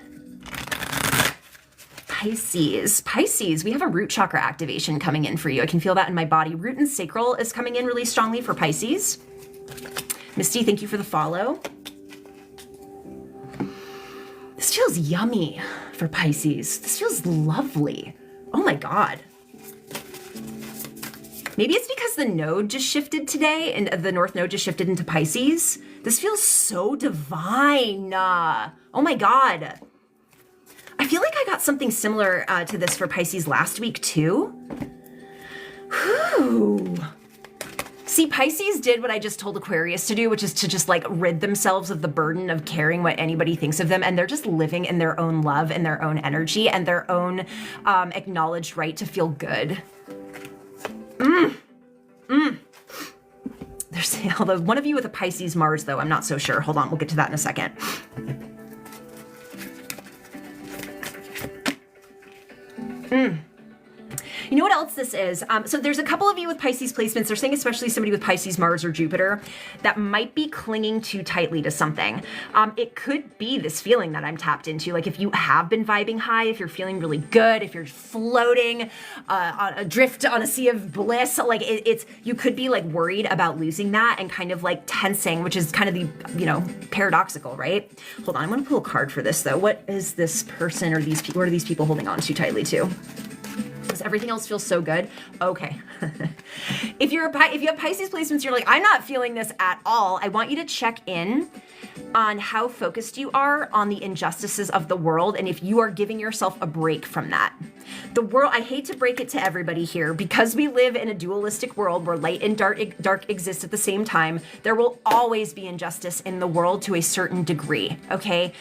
Pisces. Pisces, we have a root chakra activation coming in for you. I can feel that in my body. Root and sacral is coming in really strongly for Pisces. Misty, thank you for the follow. This feels yummy for Pisces. This feels lovely. Oh my God. Maybe it's because the node just shifted today and the North Node just shifted into Pisces. This feels so divine. Oh my God. I feel like I got something similar to this for Pisces last week too. Whew. See, Pisces did what I just told Aquarius to do, which is to just like rid themselves of the burden of caring what anybody thinks of them. And they're just living in their own love and their own energy and their own acknowledged right to feel good. There's, although one of you with a Pisces Mars, though, I'm not so sure. Hold on, we'll get to that in a second. You know what else this is? So there's a couple of you with Pisces placements. They're saying especially somebody with Pisces, Mars, or Jupiter that might be clinging too tightly to something. It could be this feeling that I'm tapped into. Like if you have been vibing high, if you're feeling really good, if you're floating adrift on a sea of bliss, like it's you could be like worried about losing that and kind of like tensing, which is kind of the, you know, paradoxical, right? Hold on, I'm gonna pull a card for this though. What is this person or these people? What are these people holding on too tightly to? Does everything else feel so good? Okay. If you have Pisces placements, you're like, I'm not feeling this at all. I want you to check in on how focused you are on the injustices of the world and if you are giving yourself a break from that. The world, I hate to break it to everybody here, because we live in a dualistic world where light and dark exist at the same time, there will always be injustice in the world to a certain degree, okay?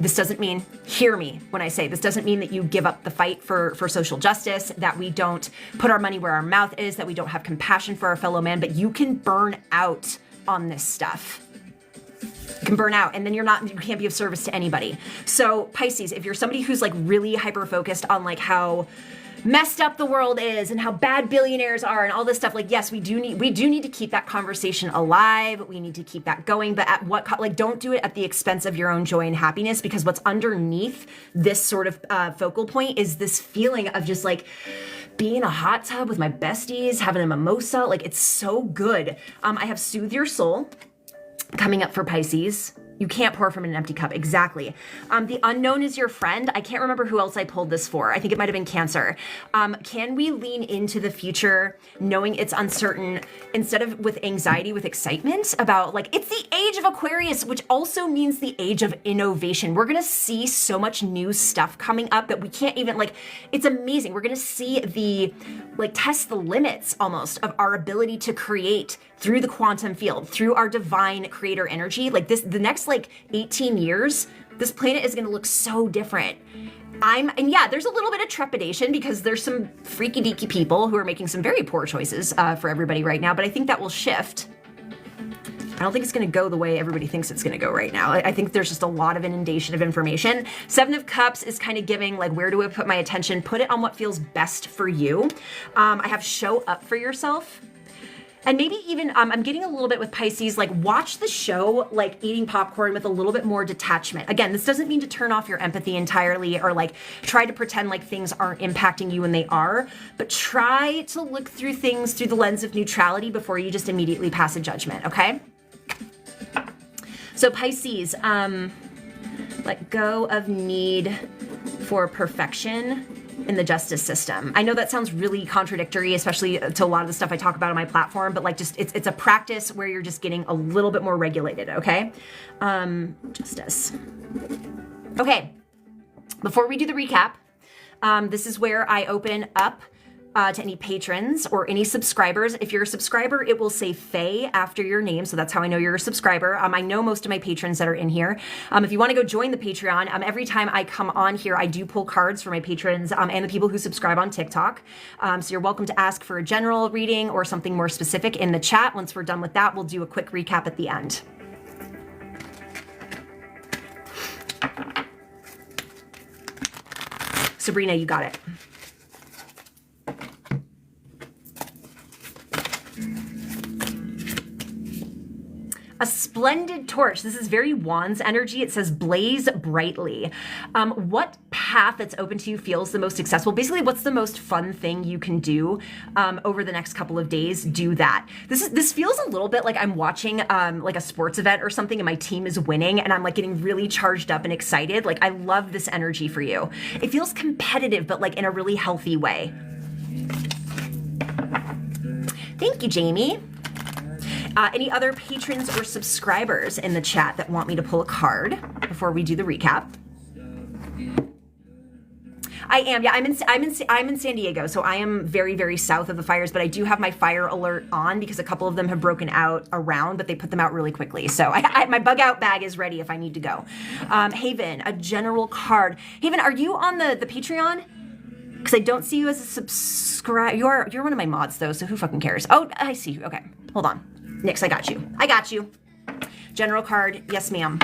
This doesn't mean, hear me when I say, this doesn't mean that you give up the fight for social justice, that we don't put our money where our mouth is, that we don't have compassion for our fellow man, but you can burn out on this stuff. You can burn out and then you can't be of service to anybody. So Pisces, if you're somebody who's like really hyper-focused on like how messed up the world is and how bad billionaires are and all this stuff, like, yes, we do need to keep that conversation alive. We need to keep that going, but at what like, don't do it at the expense of your own joy and happiness, because what's underneath this sort of focal point is this feeling of just like being in a hot tub with my besties, having a mimosa. Like, it's so good. I have Soothe Your Soul coming up for Pisces. You can't pour from an empty cup. Exactly. The unknown is your friend. I can't remember who else I pulled this for. I think it might have been Cancer. Can we lean into the future knowing it's uncertain instead of with anxiety, with excitement about like, it's the age of Aquarius, which also means the age of innovation. We're going to see so much new stuff coming up that we can't even like, it's amazing. We're going to see the, like, test the limits almost of our ability to create through the quantum field, through our divine creator energy. Like this, the next like 18 years, this planet is gonna look so different. And yeah, there's a little bit of trepidation because there's some freaky deaky people who are making some very poor choices for everybody right now, but I think that will shift. I don't think it's gonna go the way everybody thinks it's gonna go right now. I think there's just a lot of inundation of information. Seven of Cups is kind of giving like, where do I put my attention? Put it on what feels best for you. I have show up for yourself. And maybe even, I'm getting a little bit with Pisces, like watch the show, like eating popcorn with a little bit more detachment. Again, this doesn't mean to turn off your empathy entirely or like try to pretend like things aren't impacting you when they are, but try to look through things through the lens of neutrality before you just immediately pass a judgment, okay? So Pisces, let go of need for perfection in the justice system. I know that sounds really contradictory, especially to a lot of the stuff I talk about on my platform, but like just, it's a practice where you're just getting a little bit more regulated, okay? Justice. Okay, before we do the recap, this is where I open up to any patrons or any subscribers. If you're a subscriber, it will say Faye after your name, so that's how I know you're a subscriber. I know most of my patrons that are in here. If you want to go join the Patreon, every time I come on here, I do pull cards for my patrons and the people who subscribe on TikTok. So you're welcome to ask for a general reading or something more specific in the chat. Once we're done with that, we'll do a quick recap at the end. Sabrina, you got it. splendid Taurus. This is very Wands energy. It says blaze brightly. What path that's open to you feels the most accessible? Basically, what's the most fun thing you can do over the next couple of days? Do that. This feels a little bit like I'm watching like a sports event or something and my team is winning and I'm like getting really charged up and excited. Like I love this energy for you. It feels competitive, but like in a really healthy way. Thank you, Jamie. Any other patrons or subscribers in the chat that want me to pull a card before we do the recap? I am, yeah. I'm in San Diego, so I am very, very south of the fires. But I do have my fire alert on because a couple of them have broken out around, but they put them out really quickly. So my bug out bag is ready if I need to go. Haven, a general card. Haven, are you on the Patreon? Because I don't see you as a subscriber. You're one of my mods though, so who fucking cares? Oh, I see you. Okay, hold on. Nix, I got you. I got you. General card, yes ma'am.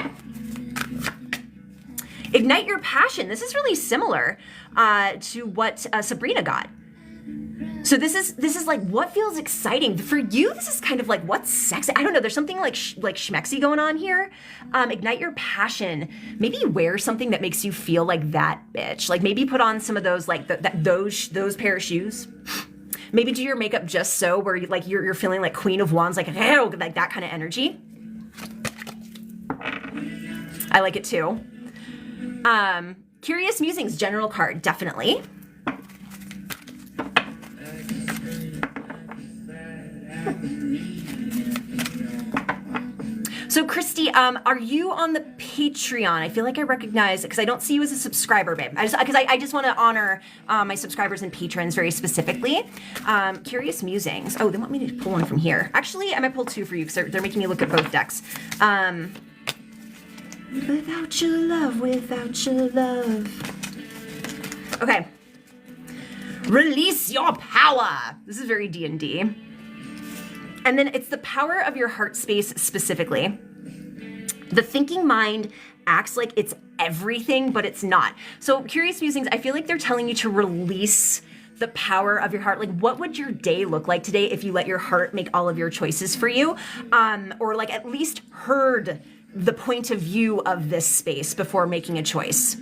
Ignite your passion. This is really similar to what Sabrina got. So this is like what feels exciting for you. This is kind of like what's sexy. I don't know. There's something like schmexy going on here. Ignite your passion. Maybe wear something that makes you feel like that bitch. Like maybe put on some of those like those pair of shoes. Maybe do your makeup just so where you're feeling like Queen of Wands, like that kind of energy. I like it too. Curious Musings general card, definitely. So Christy, are you on the Patreon? I feel like I recognize it because I don't see you as a subscriber, babe. I just want to honor my subscribers and patrons very specifically. Curious Musings. Oh, they want me to pull one from here. Actually, I might pull two for you because they're making me look at both decks. Without your love, without your love. Okay. Release your power. This is very D&D. And then it's the power of your heart space specifically. The thinking mind acts like it's everything, but it's not. So Curious Musings, I feel like they're telling you to release the power of your heart. Like what would your day look like today if you let your heart make all of your choices for you? Or like at least heard the point of view of this space before making a choice.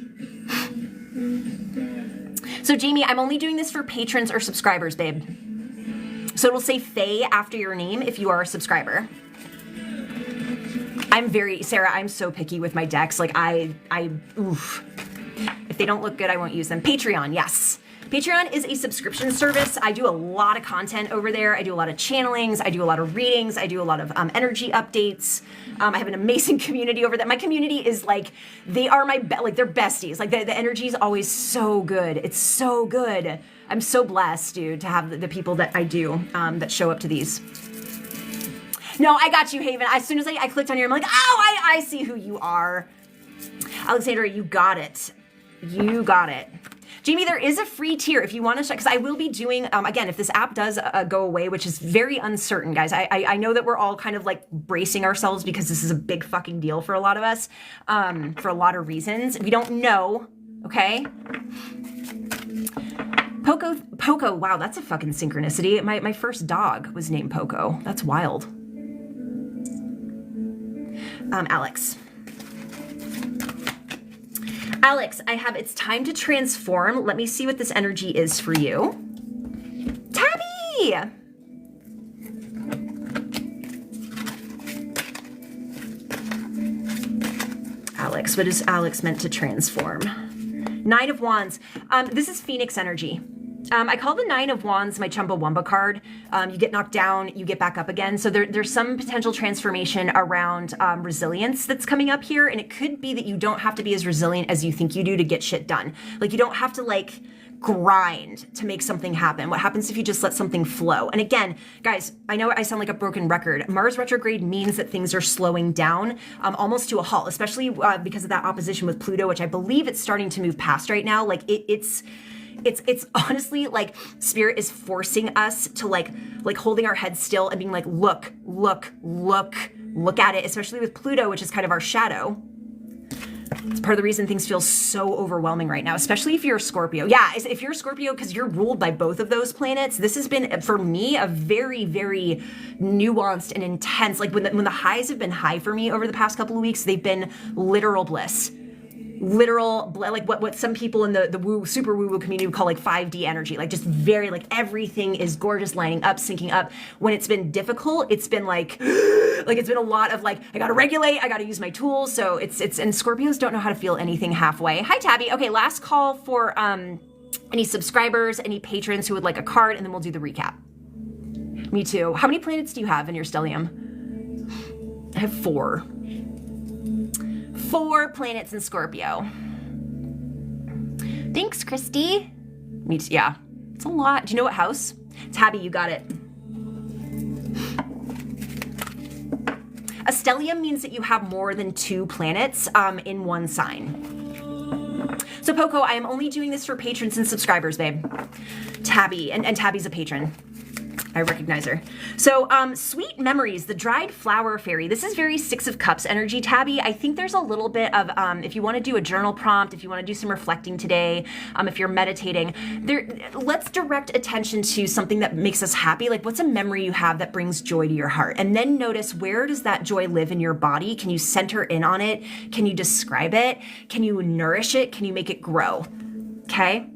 So Jamie, I'm only doing this for patrons or subscribers, babe. So it'll say Faye after your name if you are a subscriber. Sarah, I'm so picky with my decks. Like oof. If they don't look good, I won't use them. Patreon, yes. Patreon is a subscription service. I do a lot of content over there. I do a lot of channelings. I do a lot of readings. I do a lot of energy updates. I have an amazing community over there. My community is like, they are they're besties. Like the energy is always so good. It's so good. I'm so blessed, dude, to have the people that I do that show up to these. No, I got you, Haven. As soon as I clicked on you, I'm like, oh, I see who you are. Alexandra, you got it. You got it. Jamie, there is a free tier if you want to check, because I will be doing, again, if this app does go away, which is very uncertain, guys. I know that we're all kind of like bracing ourselves because this is a big fucking deal for a lot of us, for a lot of reasons. We don't know, okay? Poco, wow, that's a fucking synchronicity. My first dog was named Poco. That's wild. Alex, I have It's Time to Transform. Let me see what this energy is for you. Tabby! Alex, what is Alex meant to transform? Nine of Wands. This is Phoenix energy. I call the Nine of Wands my Chumbawamba card. You get knocked down, you get back up again. So there's some potential transformation around resilience that's coming up here. And it could be that you don't have to be as resilient as you think you do to get shit done. Like you don't have to like grind to make something happen. What happens if you just let something flow? And again, guys, I know I sound like a broken record. Mars retrograde means that things are slowing down almost to a halt, especially because of that opposition with Pluto, which I believe it's starting to move past right now. Like it's honestly like Spirit is forcing us to like holding our heads still and being like, look at it, especially with Pluto, which is kind of our shadow. It's part of the reason things feel so overwhelming right now, especially if you're a Scorpio. Yeah, if you're a Scorpio, because you're ruled by both of those planets, this has been, for me, a very, very nuanced and intense, like when the highs have been high for me over the past couple of weeks, they've been literal bliss. Literal, like what some people in the woo, super woo-woo community would call like 5D energy, like just very, like everything is gorgeous, lining up, syncing up. When it's been difficult, it's been like it's been a lot of like, I gotta regulate, I gotta use my tools. So it's and Scorpios don't know how to feel anything halfway. Hi, Tabby. Okay, last call for any subscribers, any patrons who would like a card, and then we'll do the recap. Me too. How many planets do you have in your stellium? I have 4. 4 planets in Scorpio. Thanks, Christy. Me too. Yeah, it's a lot. Do you know what house? Tabby, you got it. A stellium means that you have more than 2 planets in one sign. So Poco, I am only doing this for patrons and subscribers, babe. Tabby, and Tabby's a patron. I recognize her. So, Sweet Memories, the Dried Flower Fairy. This is very 6 of Cups energy, Tabby. I think there's a little bit of, if you want to do a journal prompt, if you want to do some reflecting today, if you're meditating, let's direct attention to something that makes us happy. Like, what's a memory you have that brings joy to your heart? And then notice, where does that joy live in your body? Can you center in on it? Can you describe it? Can you nourish it? Can you make it grow? Okay?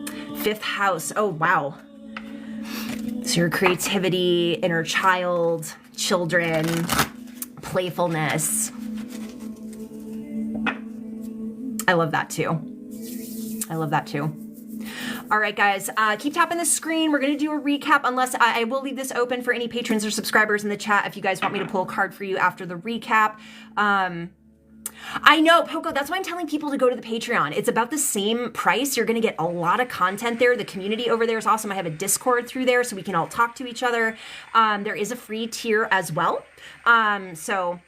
5th house. Oh, wow. So your creativity, inner child, children, playfulness. I love that too. I love that too. All right, guys, keep tapping the screen. We're going to do a recap, unless I will leave this open for any patrons or subscribers in the chat if you guys want me to pull a card for you after the recap. I know, Poco, that's why I'm telling people to go to the Patreon. It's about the same price. You're going to get a lot of content there. The community over there is awesome. I have a Discord through there so we can all talk to each other. There is a free tier as well. So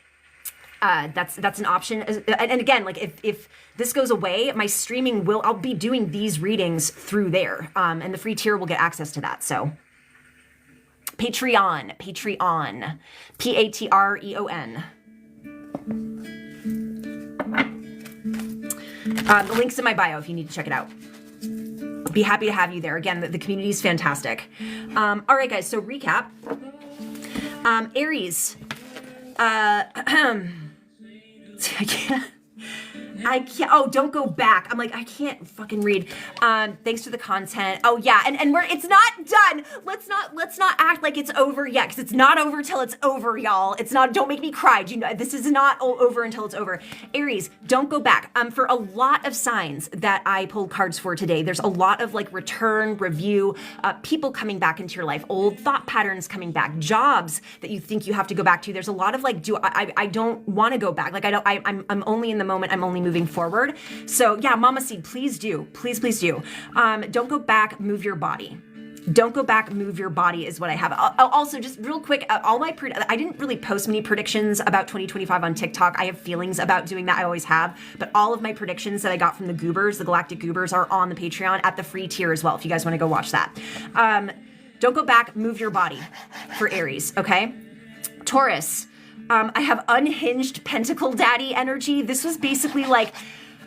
that's an option. And again, like if this goes away, my streaming I'll be doing these readings through there. And the free tier will get access to that. So Patreon, Patreon. The link's in my bio if you need to check it out. Be happy to have you there. Again, the community is fantastic. All right, guys, so recap. Aries. I can't, oh, don't go back. I'm like, I can't fucking read. Thanks for the content. Oh yeah, and it's not done. Let's not act like it's over yet, because it's not over till it's over, y'all. It's not, don't make me cry. You know, this is not over until it's over. Aries, don't go back. For a lot of signs that I pulled cards for today, there's a lot of like return, review, people coming back into your life, old thought patterns coming back, jobs that you think you have to go back to. There's a lot of like, I don't want to go back. Like I'm only in the moment. I'm only moving forward. So yeah, Mama Seed, please do. Please do. Don't go back, move your body. Don't go back, move your body is what I have. Also, just real quick, I didn't really post many predictions about 2025 on TikTok. I have feelings about doing that. I always have. But all of my predictions that I got from the Goobers, the Galactic Goobers, are on the Patreon at the free tier as well, if you guys want to go watch that. Don't go back, move your body for Aries, okay? Taurus. I have unhinged Pentacle Daddy energy. This was basically like,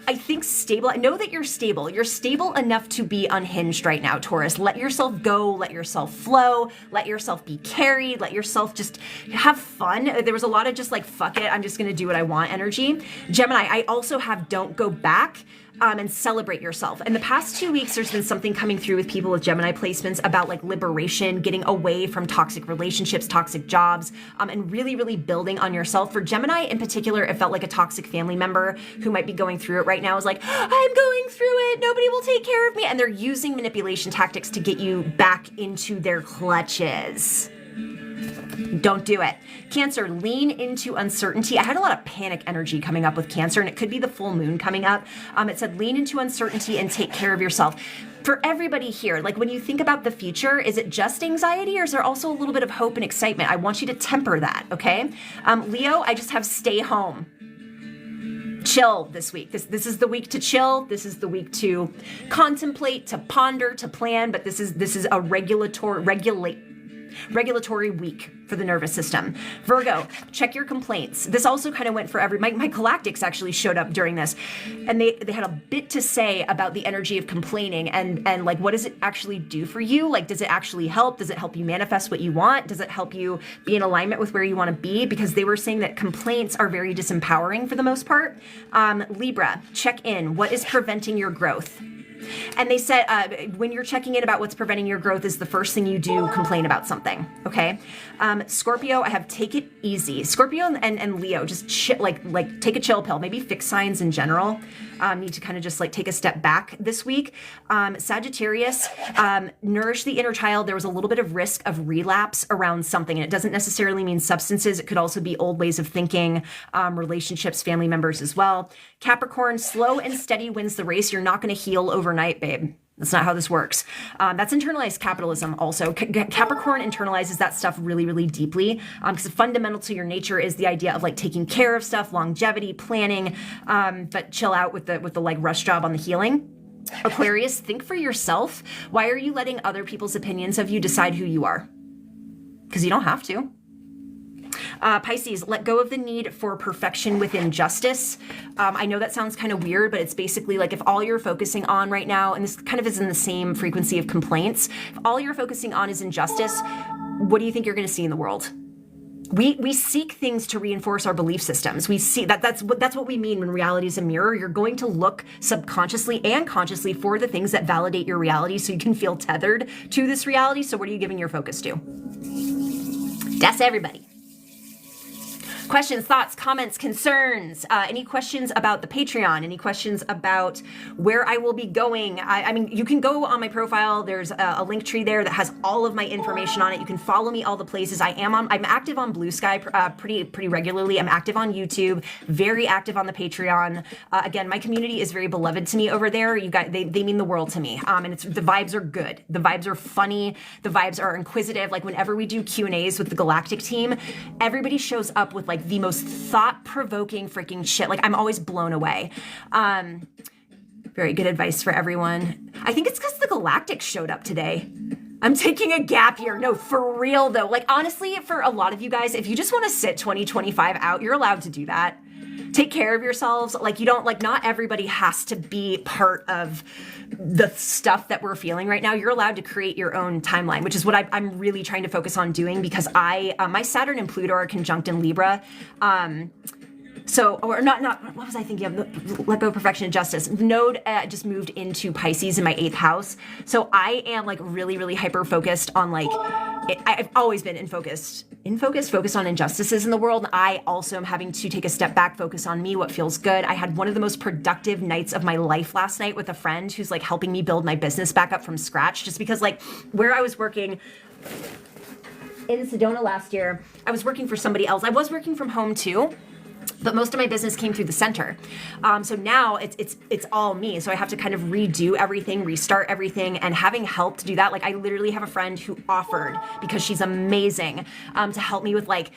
I think stable. I know that you're stable. You're stable enough to be unhinged right now, Taurus. Let yourself go. Let yourself flow. Let yourself be carried. Let yourself just have fun. There was a lot of just like, fuck it, I'm just going to do what I want energy. Gemini, I also have don't go back. And celebrate yourself. In the past 2 weeks, there's been something coming through with people with Gemini placements about like liberation, getting away from toxic relationships, toxic jobs, and really, really building on yourself. For Gemini in particular, it felt like a toxic family member who might be going through it right now is like, I'm going through it, nobody will take care of me. And they're using manipulation tactics to get you back into their clutches. Don't do it. Cancer, lean into uncertainty. I had a lot of panic energy coming up with Cancer, and it could be the full moon coming up. It said lean into uncertainty and take care of yourself. For everybody here, like when you think about the future, is it just anxiety or is there also a little bit of hope and excitement? I want you to temper that, okay? Leo, I just have stay home. Chill this week. This is the week to chill. This is the week to contemplate, to ponder, to plan, but this is a regulate Regulatory week for the nervous system. Virgo, check your complaints. This also kind of went for my galactics actually showed up during this, and they had a bit to say about the energy of complaining and like, what does it actually do for you? Like, does it actually help? Does it help you manifest what you want? Does it help you be in alignment with where you want to be? Because they were saying that complaints are very disempowering for the most part. Libra, check in. What is preventing your growth? And they said when you're checking in about what's preventing your growth is the first thing you do, complain about something, okay? Scorpio, I have take it easy. Scorpio and Leo, just like take a chill pill. Maybe fixed signs in general need to kind of just like take a step back this week. Sagittarius, nourish the inner child. There was a little bit of risk of relapse around something, and it doesn't necessarily mean substances. It could also be old ways of thinking, relationships, family members as well. Capricorn, slow and steady wins the race. You're not going to heal overnight, babe. That's not how this works. That's internalized capitalism also. Capricorn internalizes that stuff really, really deeply because fundamental to your nature is the idea of like taking care of stuff, longevity, planning, but chill out with the like rush job on the healing. Aquarius, think for yourself. Why are you letting other people's opinions of you decide who you are? Because you don't have to. Pisces, let go of the need for perfection within justice. I know that sounds kind of weird, but it's basically like if all you're focusing on right now, and this kind of is in the same frequency of complaints, if all you're focusing on is injustice, what do you think you're going to see in the world? We seek things to reinforce our belief systems. We see that's what we mean when reality is a mirror. You're going to look subconsciously and consciously for the things that validate your reality so you can feel tethered to this reality. So what are you giving your focus to? That's everybody. Questions, thoughts, comments, concerns, any questions about the Patreon, any questions about where I will be going? I mean, you can go on my profile. There's a link tree there that has all of my information on it. You can follow me all the places. I'm active on Blue Sky pretty regularly. I'm active on YouTube, very active on the Patreon. Again, my community is very beloved to me over there. You guys, they mean the world to me. And the vibes are good. The vibes are funny. The vibes are inquisitive. Like whenever we do Q&As with the Galactic team, everybody shows up with like the most thought-provoking freaking shit. Like I'm always blown away. Very good advice for everyone. I think it's because the Galactics showed up today. I'm taking a gap year. No, for real though. Like honestly, for a lot of you guys, if you just want to sit 2025 out, you're allowed to do that. Take care of yourselves. Like you don't, like not everybody has to be part of the stuff that we're feeling right now. You're allowed to create your own timeline, which is what I'm really trying to focus on doing because my Saturn and Pluto are conjunct in Libra. Or not, what was I thinking of? Let go of perfection and justice. Node just moved into Pisces in my 8th house. So I am like really, really hyper focused on like, I've always been focused on injustices in the world. I also am having to take a step back, focus on me, what feels good. I had one of the most productive nights of my life last night with a friend who's like helping me build my business back up from scratch, just because like where I was working in Sedona last year, I was working for somebody else. I was working from home too, but most of my business came through the center. So now it's all me. So I have to kind of redo everything, restart everything, and having help to do that. Like I literally have a friend who offered, because she's amazing, to help me with like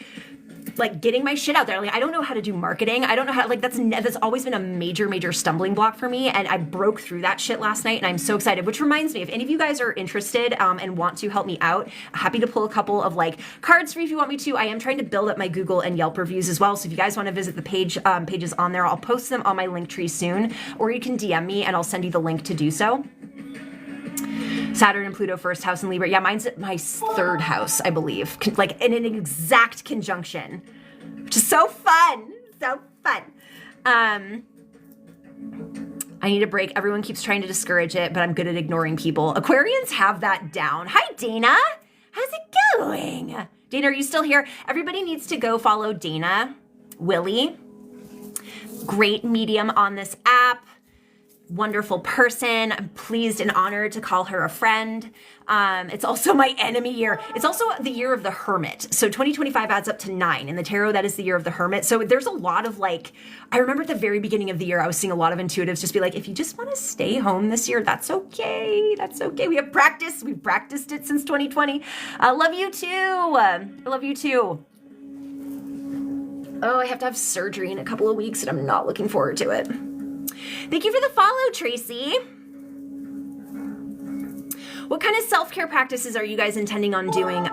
getting my shit out there. Like I don't know how to do marketing. I don't know how, like that's always been a major stumbling block for me. And I broke through that shit last night and I'm so excited, which reminds me, if any of you guys are interested and want to help me out, happy to pull a couple of like cards for you if you want me to. I am trying to build up my Google and Yelp reviews as well. So if you guys want to visit the pages on there, I'll post them on my link tree soon, or you can DM me and I'll send you the link to do so. Saturn and Pluto, 1st house in Libra. Yeah, mine's my 3rd house, I believe. Like in an exact conjunction, which is so fun. So fun. I need a break. Everyone keeps trying to discourage it, but I'm good at ignoring people. Aquarians have that down. Hi, Dana. How's it going? Dana, are you still here? Everybody needs to go follow Dana Willie. Great medium on this app. Wonderful person. I'm pleased and honored to call her a friend. It's also my enemy year. It's also the year of the Hermit. So 2025 adds up to 9. In the tarot, that is the year of the Hermit. So there's a lot of like, I remember at the very beginning of the year, I was seeing a lot of intuitives just be like, if you just want to stay home this year, that's okay. That's okay. We have practice. We've practiced it since 2020. I love you too. I love you too. Oh, I have to have surgery in a couple of weeks and I'm not looking forward to it. Thank you for the follow, Tracy. What kind of self-care practices are you guys intending on doing?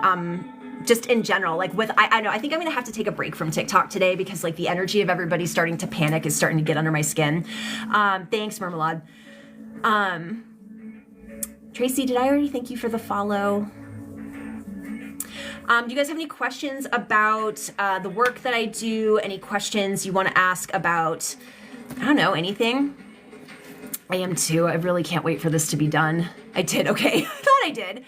Just in general, like I know, I think I'm gonna have to take a break from TikTok today because like the energy of everybody starting to panic is starting to get under my skin. Thanks, Marmalade. Tracy, did I already thank you for the follow? Do you guys have any questions about the work that I do? Any questions you want to ask about, I don't know, anything? I am too. I really can't wait for this to be done. I did. Okay. I thought I did.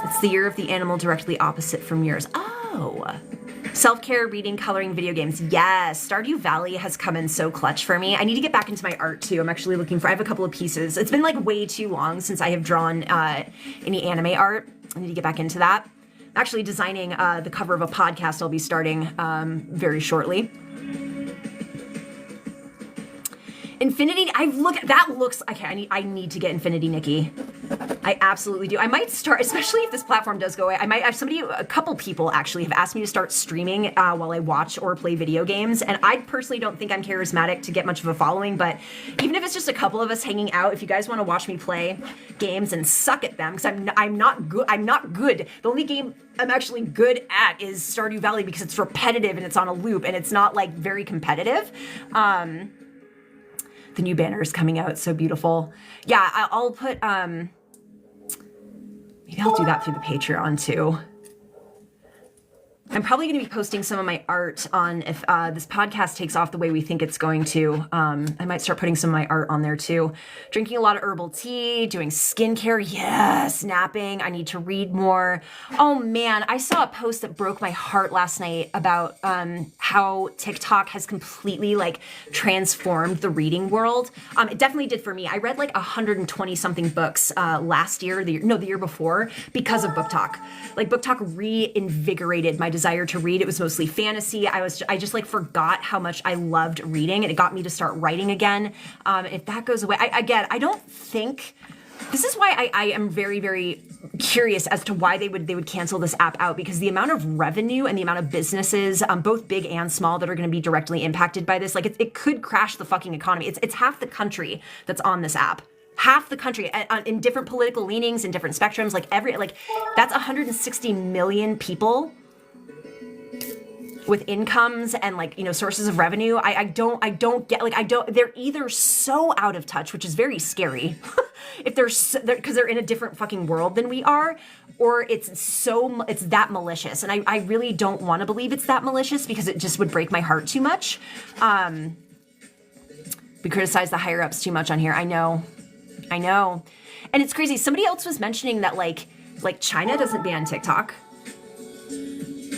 It's the year of the animal directly opposite from yours. Oh. Self-care, reading, coloring, video games. Yes. Stardew Valley has come in so clutch for me. I need to get back into my art too. I'm actually looking for, I have a couple of pieces. It's been like way too long since I have drawn any anime art. I need to get back into that. I'm actually designing the cover of a podcast I'll be starting very shortly. Infinity, that looks, okay, I need to get Infinity Nikki. I absolutely do. I might start, especially if this platform does go away, I might have a couple people actually have asked me to start streaming while I watch or play video games. And I personally don't think I'm charismatic to get much of a following, but even if it's just a couple of us hanging out, if you guys want to watch me play games and suck at them, because I'm not good. The only game I'm actually good at is Stardew Valley because it's repetitive and it's on a loop and it's not like very competitive. The new banner is coming out. It's so beautiful. Yeah, I'll put, maybe I'll do that through the Patreon too. I'm probably going to be posting some of my art on, if this podcast takes off the way we think it's going to, I might start putting some of my art on there too. Drinking a lot of herbal tea, doing skincare, yes, napping, I need to read more. Oh man, I saw a post that broke my heart last night about how TikTok has completely like transformed the reading world. It definitely did for me. I read like 120 something books last year, the year before, because of Book Talk. Like Book Talk reinvigorated my desire to read. It was mostly fantasy. I just like forgot how much I loved reading, and it got me to start writing again. If that goes away, I don't think, this is why I am very, very curious as to why they would cancel this app out, because the amount of revenue and the amount of businesses, both big and small, that are going to be directly impacted by this, like it could crash the fucking economy. It's half the country that's on this app. Half the country in different political leanings, in different spectrums, that's 160 million people with incomes and sources of revenue. I don't get, they're either so out of touch, which is very scary, if because they're in a different fucking world than we are, or it's that malicious. And I really don't want to believe it's that malicious, because it just would break my heart too much. We criticize the higher ups too much on here. I know. And it's crazy. Somebody else was mentioning that like China doesn't ban TikTok.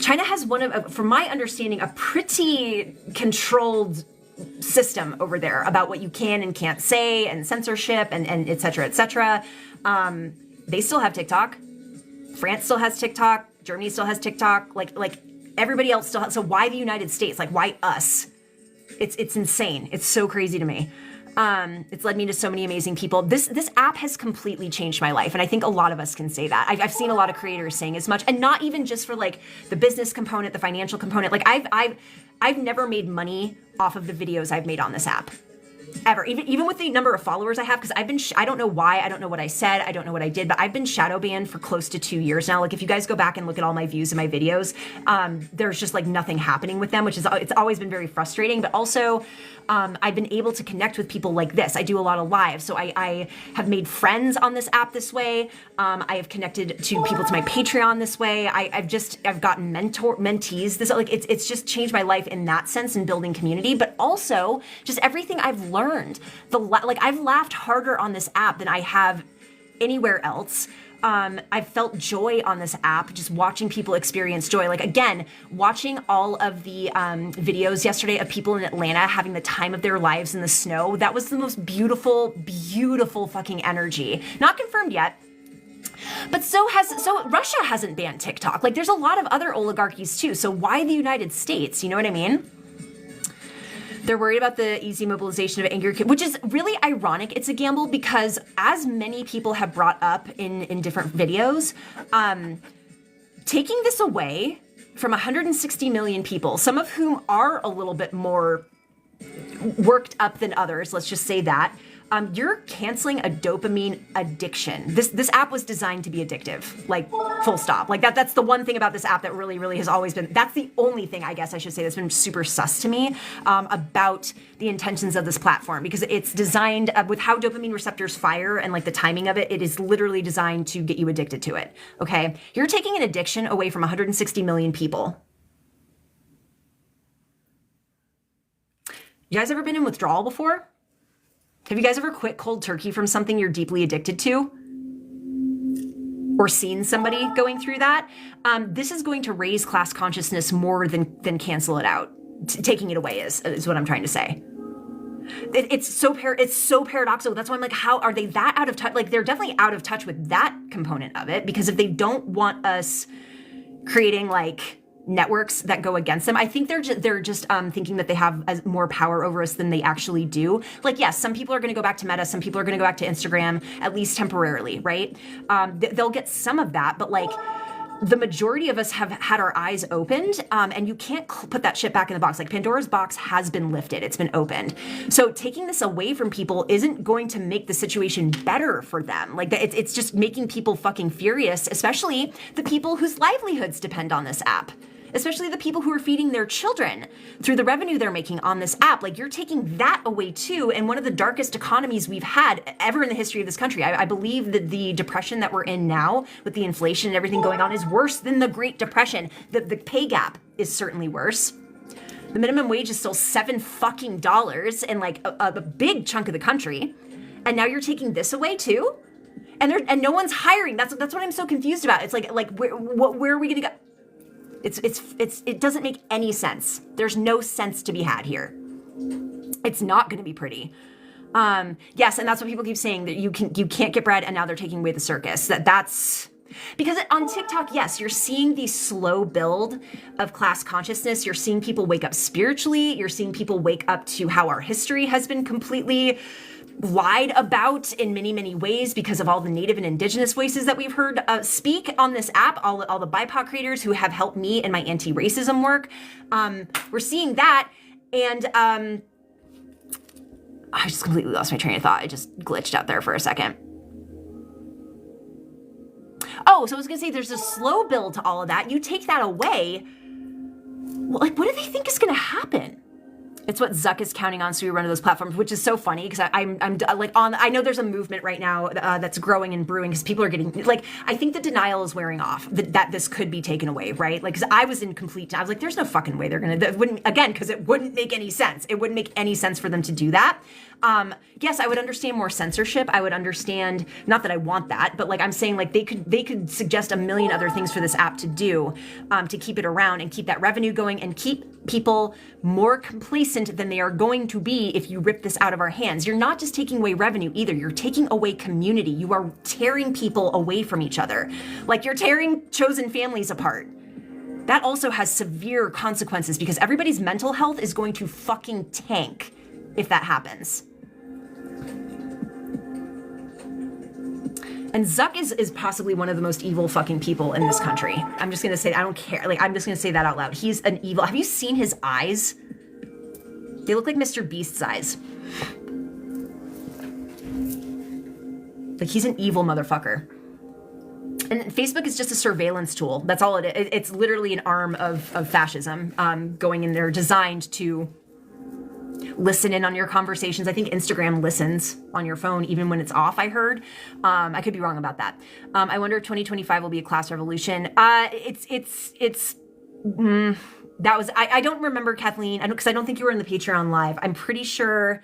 China has from my understanding, a pretty controlled system over there about what you can and can't say, and censorship, and et cetera, et cetera. They still have TikTok. France still has TikTok. Germany still has TikTok. Like everybody else still has. So why the United States? Like, why us? It's insane. It's so crazy to me. It's led me to so many amazing people. This app has completely changed my life, and I think a lot of us can say that. I've seen a lot of creators saying as much, and not even just for like the business component, the financial component. Like I've never made money off of the videos I've made on this app. Ever, even with the number of followers I have, because I've been, I don't know why, I don't know what I said, I don't know what I did, but I've been shadow banned for close to 2 years now. Like if you guys go back and look at all my views of my videos, there's just like nothing happening with them, which is, it's always been very frustrating. But also, I've been able to connect with people like this. I do a lot of lives, so I have made friends on this app this way. I have connected to people to my Patreon this way. I've gotten mentees. This, like, it's just changed my life in that sense, in building community, but also just everything I've learned. I've laughed harder on this app than I have anywhere else. I've felt joy on this app, just watching people experience joy. Like, again, watching all of the videos yesterday of people in Atlanta having the time of their lives in the snow. That was the most beautiful, beautiful fucking energy. Not confirmed yet. But so Russia hasn't banned TikTok. Like, there's a lot of other oligarchies too. So why the United States? You know what I mean? They're worried about the easy mobilization of anger, which is really ironic. It's a gamble because, as many people have brought up in different videos, taking this away from 160 million people, some of whom are a little bit more worked up than others, let's just say that, you're canceling a dopamine addiction. This app was designed to be addictive, like full stop. Like that's the one thing about this app that really has always been, that's the only thing I guess I should say that's been super sus to me about the intentions of this platform, because it's designed with how dopamine receptors fire and like the timing of it, it is literally designed to get you addicted to it, okay? You're taking an addiction away from 160 million people. You guys ever been in withdrawal before? Have you guys ever quit cold turkey from something you're deeply addicted to? Or seen somebody going through that? This is going to raise class consciousness more than cancel it out. Taking it away is what I'm trying to say. It's so paradoxical. That's why I'm like, how are they that out of touch? Like, they're definitely out of touch with that component of it, because if they don't want us creating like networks that go against them, I think they're just thinking that they have more power over us than they actually do. Like, yes, some people are going to go back to Meta, some people are going to go back to Instagram, at least temporarily, right? They'll get some of that, but like the majority of us have had our eyes opened, and you can't put that shit back in the box. Like, Pandora's box has been lifted, it's been opened. So taking this away from people isn't going to make the situation better for them. Like, it's just making people fucking furious, especially the people whose livelihoods depend on this app. Especially the people who are feeding their children through the revenue they're making on this app. Like, you're taking that away too. And one of the darkest economies we've had ever in the history of this country. I believe that the depression that we're in now with the inflation and everything going on is worse than the Great Depression. The pay gap is certainly worse. The minimum wage is still $7 fucking in like a big chunk of the country. And now you're taking this away too? And no one's hiring. That's what I'm so confused about. It's like where are we gonna go? It doesn't make any sense. There's no sense to be had here. It's not going to be pretty. Yes, and that's what people keep saying, that you can't get bread, and now they're taking away the circus. That's because on TikTok, yes, you're seeing the slow build of class consciousness. You're seeing people wake up spiritually. You're seeing people wake up to how our history has been completely lied about in many ways because of all the native and indigenous voices that we've heard speak on this app, all the BIPOC creators who have helped me in my anti-racism work. We're seeing that, and I just completely lost my train of thought. I just glitched out there for a second. Oh, so I was gonna say there's a slow build to all of that. You take that away, well, like, what do they think is gonna happen? It's what Zuck is counting on, so we run to those platforms, which is so funny because I'm like I know there's a movement right now that's growing and brewing because people are getting, like, I think the denial is wearing off that this could be taken away, right? Like, because I was like, there's no fucking way they're gonna, because it wouldn't make any sense. It wouldn't make any sense for them to do that. Yes, I would understand more censorship. I would understand, not that I want that, but like I'm saying, like they could suggest a million other things for this app to do to keep it around and keep that revenue going and keep people more complacent than they are going to be if you rip this out of our hands. You're not just taking away revenue either. You're taking away community. You are tearing people away from each other. Like, you're tearing chosen families apart. That also has severe consequences because everybody's mental health is going to fucking tank if that happens. And Zuck is possibly one of the most evil fucking people in this country. I'm just gonna say, I don't care. Like, I'm just gonna say that out loud. He's an evil. Have you seen his eyes? They look like Mr. Beast's eyes. Like, he's an evil motherfucker. And Facebook is just a surveillance tool. That's all it is. It's literally an arm of fascism going in there, designed to listen in on your conversations. I think Instagram listens on your phone even when it's off, I heard. I could be wrong about that. I wonder if 2025 will be a class revolution. That was, I don't remember, Kathleen, because I don't think you were in the Patreon live. I'm pretty sure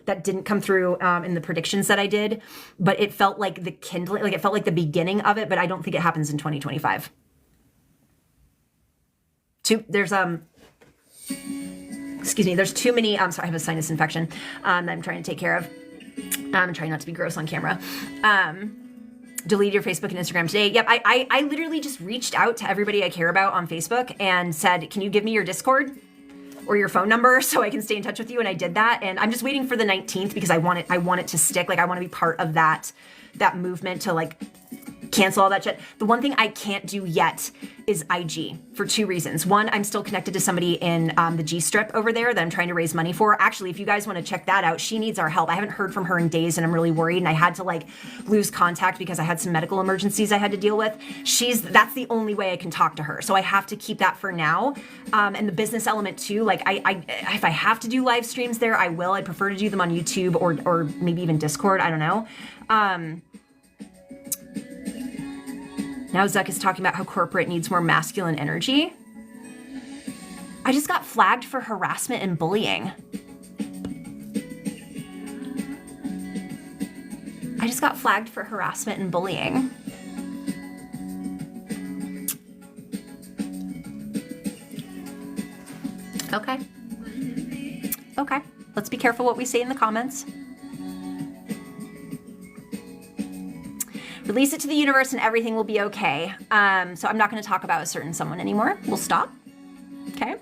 that didn't come through in the predictions that I did, but it felt like the kindling, like it felt like the beginning of it, but I don't think it happens in 2025. There's too many, sorry, I have a sinus infection that I'm trying to take care of. I'm trying not to be gross on camera. Delete your Facebook and Instagram today. Yep, I literally just reached out to everybody I care about on Facebook and said, can you give me your Discord or your phone number so I can stay in touch with you? And I did that. And I'm just waiting for the 19th because I want it to stick. Like, I want to be part of that movement to, like, Cancel all that shit. The one thing I can't do yet is IG for 2 reasons. One, I'm still connected to somebody in the G strip over there that I'm trying to raise money for. Actually, if you guys want to check that out, she needs our help. I haven't heard from her in days and I'm really worried, and I had to like lose contact because I had some medical emergencies I had to deal with. That's the only way I can talk to her. So I have to keep that for now. And the business element too, like if I have to do live streams there, I will. I'd prefer to do them on YouTube or maybe even Discord. I don't know. Now Zuck is talking about how corporate needs more masculine energy. I just got flagged for harassment and bullying. I just got flagged for harassment and bullying. Okay. Okay. Let's be careful what we say in the comments. Release it to the universe and everything will be okay. So I'm not going to talk about a certain someone anymore. We'll stop. Okay.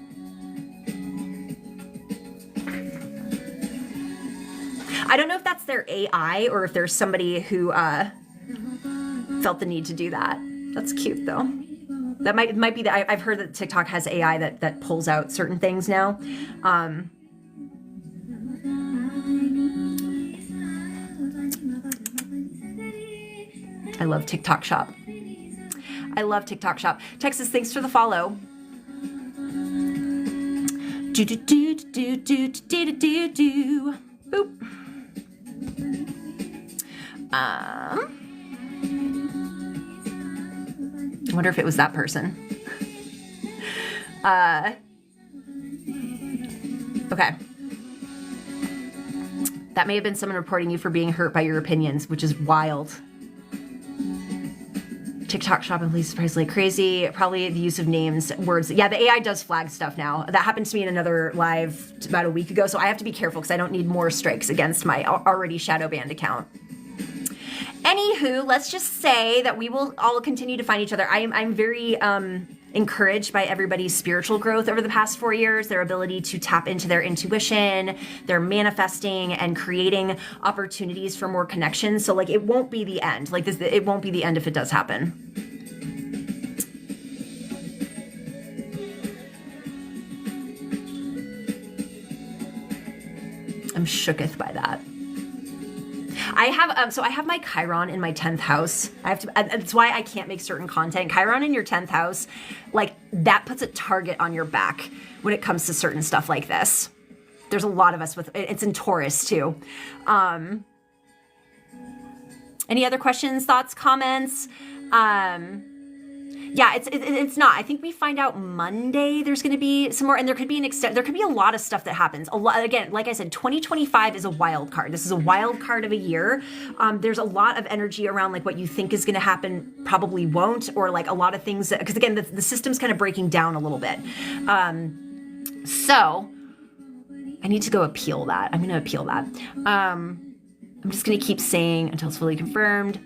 I don't know if that's their AI or if there's somebody who felt the need to do that. That's cute though. That might be that. I've heard that TikTok has AI that pulls out certain things now. I love TikTok Shop. I love TikTok Shop. Texas, thanks for the follow. Do do do do do do do do. Boop. I wonder if it was that person. Okay. That may have been someone reporting you for being hurt by your opinions, which is wild. TikTok Shop and please surprise like crazy. Probably the use of names, words. Yeah, the AI does flag stuff now. That happened to me in another live about a week ago, so I have to be careful because I don't need more strikes against my already shadow banned account. Anywho, let's just say that we will all continue to find each other. I'm very encouraged by everybody's spiritual growth over the past 4 years, their ability to tap into their intuition, their manifesting and creating opportunities for more connections. So like it won't be the end. Like this, it won't be the end if it does happen. I'm shooketh by that. I have my Chiron in my 10th house. That's why I can't make certain content. Chiron in your 10th house, like that puts a target on your back when it comes to certain stuff like this. There's a lot of us with, it's in Taurus too. Any other questions, thoughts, comments? Yeah, it's not. I think we find out Monday there's going to be some more, and there could be a lot of stuff that happens. A lot, again, like I said, 2025 is a wild card. This is a wild card of a year. There's a lot of energy around like what you think is going to happen probably won't, or like a lot of things because again, the system's kind of breaking down a little bit. So I need to go appeal that. I'm going to appeal that. I'm just going to keep saying until it's fully confirmed.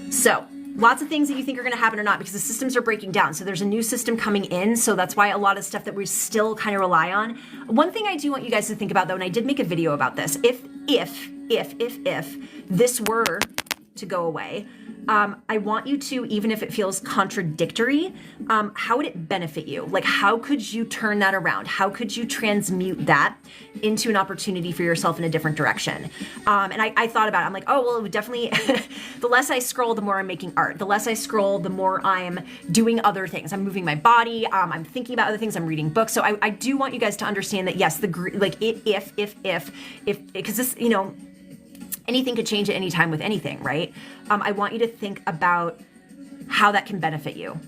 So lots of things that you think are going to happen or not because the systems are breaking down. So there's a new system coming in. So that's why a lot of stuff that we still kind of rely on. One thing I do want you guys to think about though, and I did make a video about this, if this were to go away, I want you to, even if it feels contradictory, how would it benefit you? Like, how could you turn that around? How could you transmute that into an opportunity for yourself in a different direction? And I thought about it. I'm like, oh, well, it would definitely, the less I scroll, the more I'm making art. The less I scroll, the more I'm doing other things. I'm moving my body. I'm thinking about other things. I'm reading books. So I do want you guys to understand that, yes, if, because this, you know, anything could change at any time with anything, right? I want you to think about how that can benefit you.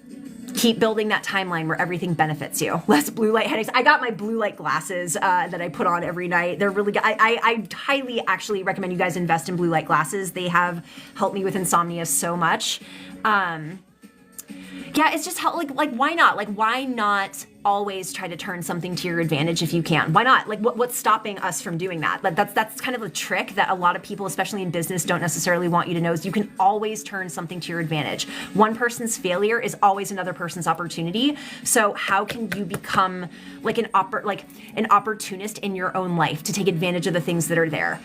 Keep building that timeline where everything benefits you. Less blue light headaches. I got my blue light glasses that I put on every night. They're really good. I highly actually recommend you guys invest in blue light glasses. They have helped me with insomnia so much. Yeah, it's just how, like why not? Like, why not always try to turn something to your advantage if you can. Why not? Like what's stopping us from doing that? Like that's kind of a trick that a lot of people, especially in business, don't necessarily want you to know, is you can always turn something to your advantage. One person's failure is always another person's opportunity. So how can you become like an opportunist in your own life to take advantage of the things that are there?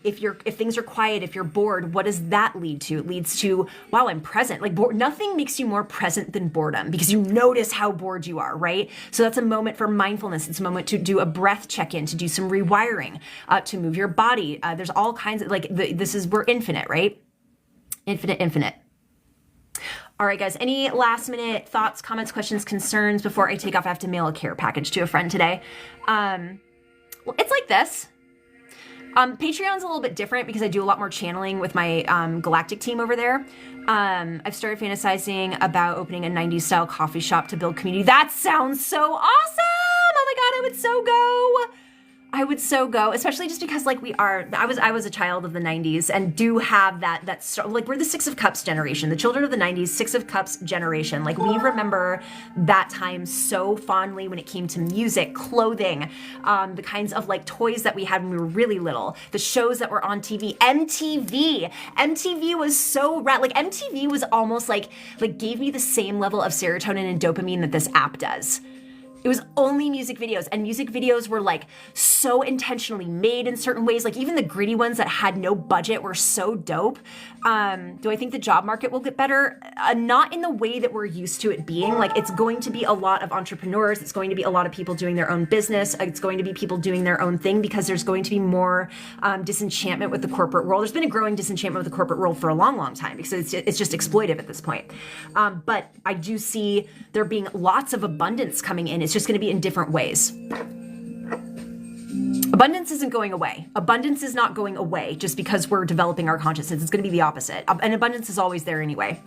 If things are quiet, if you're bored, what does that lead to? It leads to, wow, I'm present. Like nothing makes you more present than boredom, because you notice how bored you are, right? So that's a moment for mindfulness. It's a moment to do a breath check-in, to do some rewiring, to move your body. There's all kinds of, like, we're infinite, right? Infinite. All right, guys, any last minute thoughts, comments, questions, concerns before I take off? I have to mail a care package to a friend today. Well, it's like this. Patreon's a little bit different because I do a lot more channeling with my galactic team over there. I've started fantasizing about opening a 90s style coffee shop to build community. That sounds so awesome! Oh my God, I would so go, especially just because like I was a child of the 90s and do have like we're the Six of Cups generation, the children of the 90s, Six of Cups generation. Like we remember that time so fondly when it came to music, clothing, the kinds of like toys that we had when we were really little, the shows that were on TV, MTV was so rad. Like MTV was almost like gave me the same level of serotonin and dopamine that this app does. It was only music videos, and music videos were like so intentionally made in certain ways. Like even the gritty ones that had no budget were so dope. Do I think the job market will get better? Not in the way that we're used to it being. Like it's going to be a lot of entrepreneurs. It's going to be a lot of people doing their own business. It's going to be people doing their own thing, because there's going to be more disenchantment with the corporate world. There's been a growing disenchantment with the corporate world for a long, long time, because it's just exploitive at this point. But I do see there being lots of abundance coming in. It's just going to be in different ways. Abundance isn't going away. Abundance is not going away just because we're developing our consciousness. It's going to be the opposite. And abundance is always there anyway.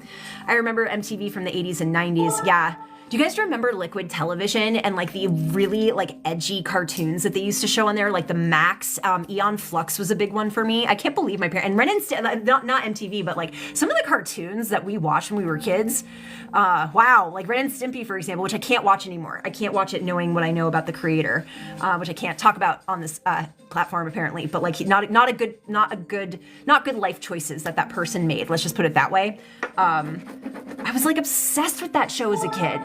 I remember MTV from the 80s and 90s. Yeah. Do you guys remember Liquid Television and like the really like edgy cartoons that they used to show on there? Like the Max, Eon Flux was a big one for me. I can't believe my parents, and Ren and Stimpy, not MTV, but like some of the cartoons that we watched when we were kids. Wow, like Ren and Stimpy, for example, which I can't watch anymore. I can't watch it knowing what I know about the creator, which I can't talk about on this platform apparently. But like not good life choices that person made. Let's just put it that way. I was like obsessed with that show as a kid.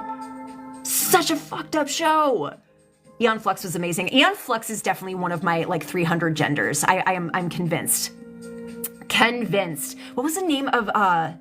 Such a fucked up show. Eon Flux was amazing. Eon Flux is definitely one of my like 300 genders. I'm convinced. What was the name of her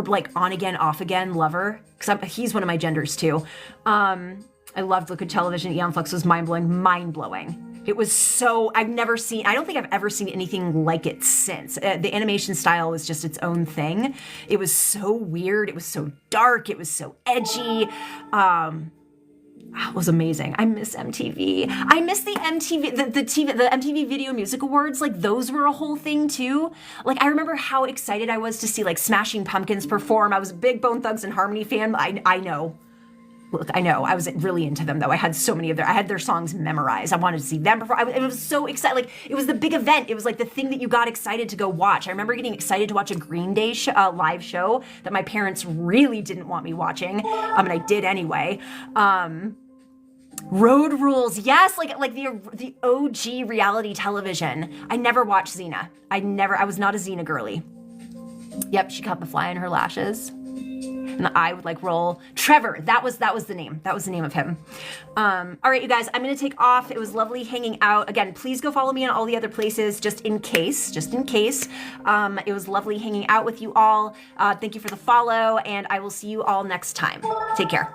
like on again, off again lover? Because he's one of my genders too. I loved Liquid Television. Eon Flux was mind blowing. It was so, I don't think I've ever seen anything like it since. The animation style was just its own thing. It was so weird. It was so dark. It was so edgy. It was amazing. I miss MTV. I miss the MTV, the MTV Video Music Awards. Like those were a whole thing too. Like I remember how excited I was to see like Smashing Pumpkins perform. I was a big Bone Thugs and Harmony fan. I know. Look, I know. I was really into them though. I had so many I had their songs memorized. I wanted to see them perform. I was so excited. Like it was the big event. It was like the thing that you got excited to go watch. I remember getting excited to watch a Green Day live show that my parents really didn't want me watching. And I did anyway. Road Rules. Yes, like the OG reality television. I never watched Xena. I was not a Xena girly. Yep, she caught the fly in her lashes. And the eye would like roll. Trevor, that was the name. That was the name of him. All right, you guys, I'm gonna take off. It was lovely hanging out. Again, please go follow me on all the other places, just in case. It was lovely hanging out with you all. Thank you for the follow, and I will see you all next time. Take care.